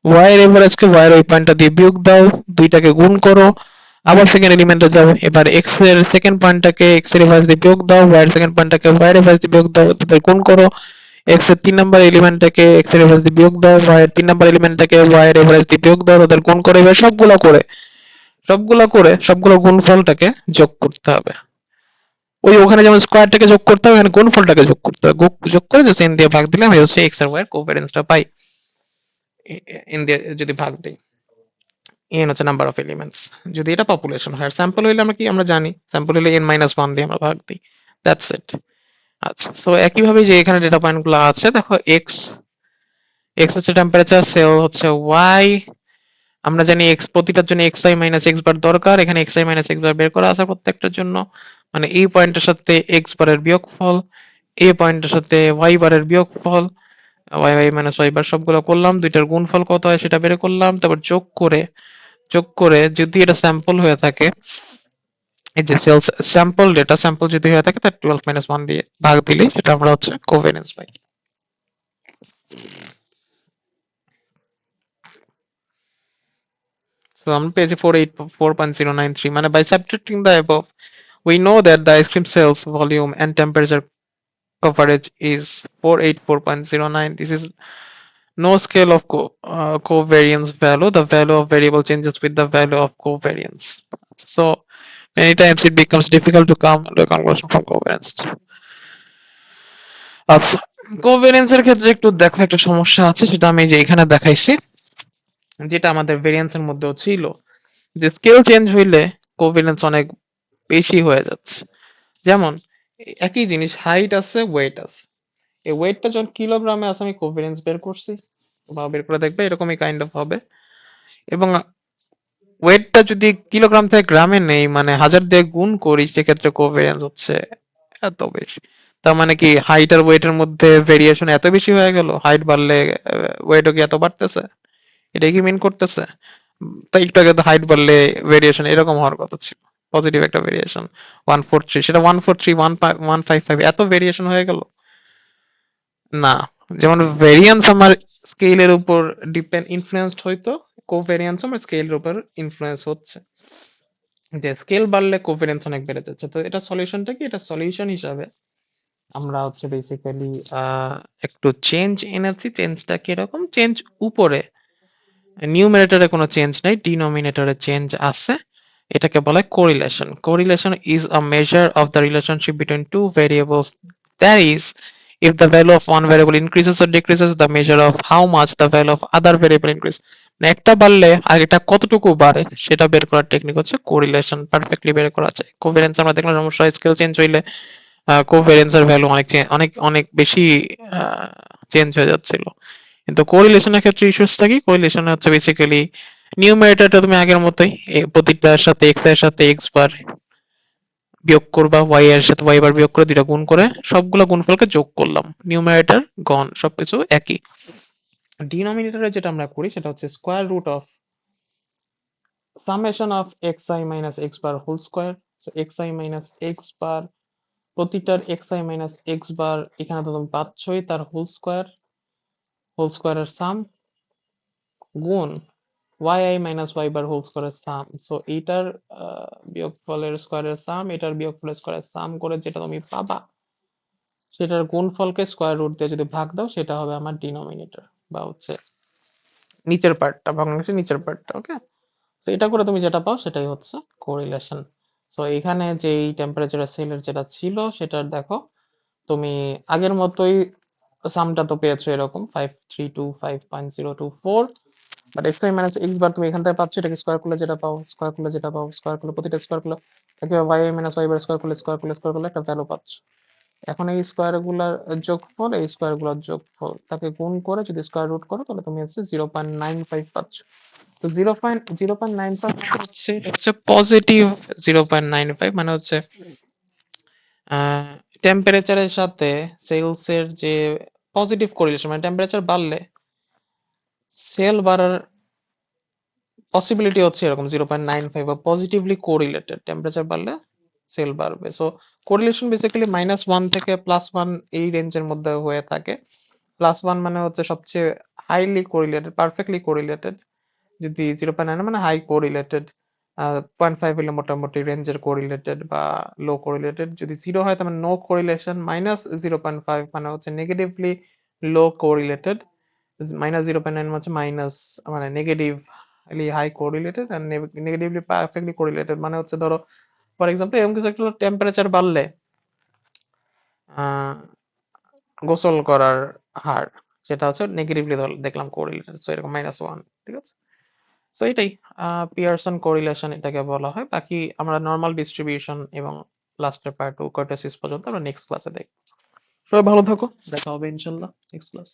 Speaker 1: ওয়াই এর এভারেজকে ওয়াই এর ওই পয়েন্টটা দিয়ে বিয়োগ দাও, দুইটাকে গুণ করো, আবার সেকেন্ড এলিমেন্টে যাও, এবার এক্স এর সেকেন্ড পয়েন্টটাকে এক্স এর এভারেজ দিয়ে বিয়োগ দাও, ওয়াই এর সেকেন্ড পয়েন্টটাকে ওয়াই এর এভারেজ দিয়ে বিয়োগ দাও, তাদের গুণ করো, এক্স এর 3 নম্বর এলিমেন্টটাকে এক্স এর এভারেজ দিয়ে বিয়োগ দাও, ওয়াই এর 3 নম্বর এলিমেন্টটাকে ওয়াই এর এভারেজ দিয়ে বিয়োগ দাও, তাদের গুণ করে, এবার সবগুলো গুণফলটাকে যোগ করতে হবে। ওই ওখানে যেমন স্কোয়ারটাকে যোগ করতে হবে, এখানে গুণফলটাকে যোগ করতে হবে, যোগ করে জাস্ট এন দিয়ে ভাগ দিলে আমি হচ্ছে এক্স আর ওয়াই এর কোভ্যারিয়েন্সটা পাই। এন দিয়ে যদি ভাগ দিই, এন হচ্ছে নাম্বার অফ এলিমেন্টস। যদি এটা পপুলেশন হয়, আর স্যাম্পল হইলে আমরা জানি স্যাম্পল হলে n-1 দিয়ে আমরা ভাগ দিই। That's it. আচ্ছা, সো একইভাবে যে এখানে ডেটা পয়েন্ট গুলো আছে, দেখো এক্স, এক্স হচ্ছে টেম্পারেচার, সেল হচ্ছে ওয়াই। আমরা জানি এক্স প্রতিটার জন্য এক্স আই মাইনাস এক্স বার দরকার, এখানে এক্স আই মাইনাস এক্স বার বের করা আছে প্রত্যেকটার জন্য, মানে এই পয়েন্টের সাথে এক্স বারের বিয়োগফল, এই পয়েন্টের সাথে ওয়াই বারের বিয়োগফল, Y Y minus y bar সবগুলো করলাম, দুইটার গুণফল কত হয় সেটা বের করলাম, তারপর যোগ করে যদি এটা স্যাম্পল হয়ে থাকে, এই যে সেলস স্যাম্পল যদি হয়ে থাকে, তার 12-1 দিয়ে ভাগ দিলে সেটা আমরা হচ্ছে কোভ্যারিয়েন্স পাই। সো আমরা পেয়েছি 484.093, মানে by subtracting the above we know that the ice cream cells volume and temperature coverage is 484.09. This is no scale of covariance value. The value of variable changes with the value of covariance. So many times it becomes difficult to come to a conclusion from covariance. আচ্ছা, কোভ্যারিয়েন্স এর ক্ষেত্রে একটু দেখো একটা সমস্যা আছে, সেটা আমি যে এখানে দেখাইছি, যেটা আমাদের ভেরিয়েন্স এর মধ্যেও ছিল, যে স্কেল চেঞ্জ হইলে কোভ্যারিয়েন্স অনেক বেশি হয়ে যাচ্ছে। যেমন একই জিনিস, হাইট আছে, ওয়েট আছে, এই ওয়েটটা যখন কিলোগ্রামে আছে, আমি কোভ্যারিয়েন্স বের করছি বা বের করে দেখবে এরকমই কাইন্ড অফ হবে। এবং ওয়েটটা যদি কিলোগ্রাম থেকে গ্রামে নেই, মানে হাজার দিয়ে গুণ করি, সেক্ষেত্রে কোভ্যারিয়েন্স হচ্ছে এত বেশি। তার মানে কি হাইট আর ওয়েটের মধ্যে ভেরিয়েশন এত বেশি হয়ে গেল, হাইট বাড়লে ওয়েটও কি এত বাড়তেছে, এটাই কি মিন করতেছে? তাই একটু আগে তো হাইট বাড়লে ভেরিয়েশন এরকম হওয়ার কথা ছিল, পজিটিভ একটা ভেরিয়েশন 143, সেটা 143, 155, এত ভেরিয়েশন হয়ে গেল না। যেমন ভেরিয়েন্স আমার স্কেলের উপর ইনফ্লুয়েন্সড হইতো, কোভেরিয়েন্স আমার স্কেলের উপর ইনফ্লুয়েন্স হচ্ছে, যে স্কেল বাড়লে কোভেরিয়েন্স অনেক বেড়ে যাচ্ছে। তো এটা সলিউশনটা কি, এটা সলিউশন হিসাবে আমরা হচ্ছে বেসিক্যালি একটু চেঞ্জ এনেছি। চেঞ্জটা কিরকম চেঞ্জ, উপরে নিউমারেটরে কোনো চেঞ্জ নাই, ডিনোমিনেটরে চেঞ্জ আছে। এটাকে বলে correlation. Correlation is a measure of the relationship between two variables, that is if the value of one variable increases or decreases, the measure of how much the value of other variable increase, মানে একটা বাড়লে আর এটা কতটুকু বাড়ে সেটা বের করার টেকনিক হচ্ছে কোরিলেশন, পারফেক্টলি বের করা যায়। কোভেরিয়েন্স আমরা দেখলাম সমস্যা, স্কেল চেঞ্জ হইলে কোভেরিয়েন্স এর ভ্যালু অনেক অনেক বেশি চেঞ্জ হয়ে যাচ্ছিল। কিন্তু কোরিলেশনের ক্ষেত্রে ইস্যুসটা কি, কোরিলেশনে হচ্ছে বেসিক্যালি নিউমারেটরটা তুমি আগের মতোই, প্রতিটার সাথে এক্স এর সাথে এক্স বার বিয়োগ করবা, ওয়াই এর সাথে ওয়াই বার বিয়োগ করে দুইটা গুণ করে সবগুলো গুণফলকে যোগ করলাম, নিউমারেটর গণ, সবকিছু একই। ডিনোমিনেটরে যেটা আমরা করি সেটা হচ্ছে square root of summation of x i minus x bar whole square. So x i minus x bar, প্রতিটার x i minus x bar এখানে তো তুমি পাচ্ছই, তার হোল স্কোয়ারের সাম, গুণ y i minus Y bar whole স্কোয়ারের সাম। সো এইটার বিয়োগফলের স্কোয়ারের সাম, এটার বিয়োগফলের স্কোয়ারের সাম করে যেটা তুমি পাবা, সেটার গুণফলকে স্কোয়ার রুট দিয়ে যদি ভাগ দাও, সেটা হবে আমার ডিনোমিনেটর বা হচ্ছে নিচের পার্টটা, ভগ্নাংশের নিচের পার্টটা। ওকে, তো এটা করে তুমি যেটা পাও সেটাই হচ্ছে কোরিলেশন। সো এখানে যেই টেম্পারেচার সেলের যেটা ছিল সেটা দেখো, তুমি আগের মতোই সামটা তো পেয়েছো এরকম 532 5.024, but x y minus x bar তুমি এখান থেকে পাচ্ছ, এটাকে স্কোয়ার করলে যেটা পাও, স্কোয়ার করলে যেটা পাও, স্কোয়ার করলে প্রতিটা স্কোয়ার করলে একইভাবে Y minus Y bar square করলে স্কোয়ার করলে স্কোয়ার করলে একটা ভ্যালু পাচ্ছ। এখন এই স্কোয়ার গুলার যোগফল, এই স্কোয়ার গুলোর যোগফল তাকে গুণ করে যদি স্কোয়ার রুট করো তাহলে তুমি হচ্ছে 0.95 পাচ্ছ। তো 0.95 হচ্ছে, এটা হচ্ছে পজিটিভ 0.95, মানে হচ্ছে টেম্পারেচারের সাথে সেলসের যে পজিটিভ কোরিলেশন, মানে টেম্পারেচার বাড়লে সেল বাড়ার পসিবিলিটি হচ্ছে এরকম 0.95 বা পজিটিভলি কোরিলেটেড, টেম্পারেচার বাড়লে সেল বাড়বে। সো কোরিলেশন বেসিক্যালি -1 থেকে +1 এই রেঞ্জের মধ্যে হয়ে থাকে। +1 মানে হচ্ছে সবচেয়ে হাইলি কোরিলেটেড, পারফেক্টলি কোরিলেটেড। যদি 0.9 মানে হাই কোরিলেটেড, 0.5 হলে মোটামুটি রেঞ্জের কোরিলেটেড বা লো কোরিলেটেড। যদি 0 হয় তার মানে নো কোরিলেশন, -0.5 মানে হচ্ছে নেগেটিভলি লো কোরিলেটেড, -0.9 হচ্ছে মাইনাস মানে নেগেটিভলি হাই কোরিলেটেড, আর নেগেটিভলি পারফেক্টলি কোরিলেটেড মানে হচ্ছে ধরো ফর এক্সাম্পল এরকম কিছু একটা টেম্পারেচার বাড়লে আহ, গোসল করার হার সেটা হচ্ছে নেগেটিভলি দেখলাম কোরিলেটেড, সো এরকম -1, ঠিক আছে। সো এটাই পিয়ারসন কোরিলেশন এটাকে বলা হয়। বাকি আমরা নর্মাল ডিস্ট্রিবিউশন এবং লাস্টের পার্ট টু কার্টেসিস পর্যন্ত আমরা নেক্সট ক্লাসে দেখব। সবাই ভালো থাকো, দেখা হবে ইনশাল্লাহ নেক্সট ক্লাস।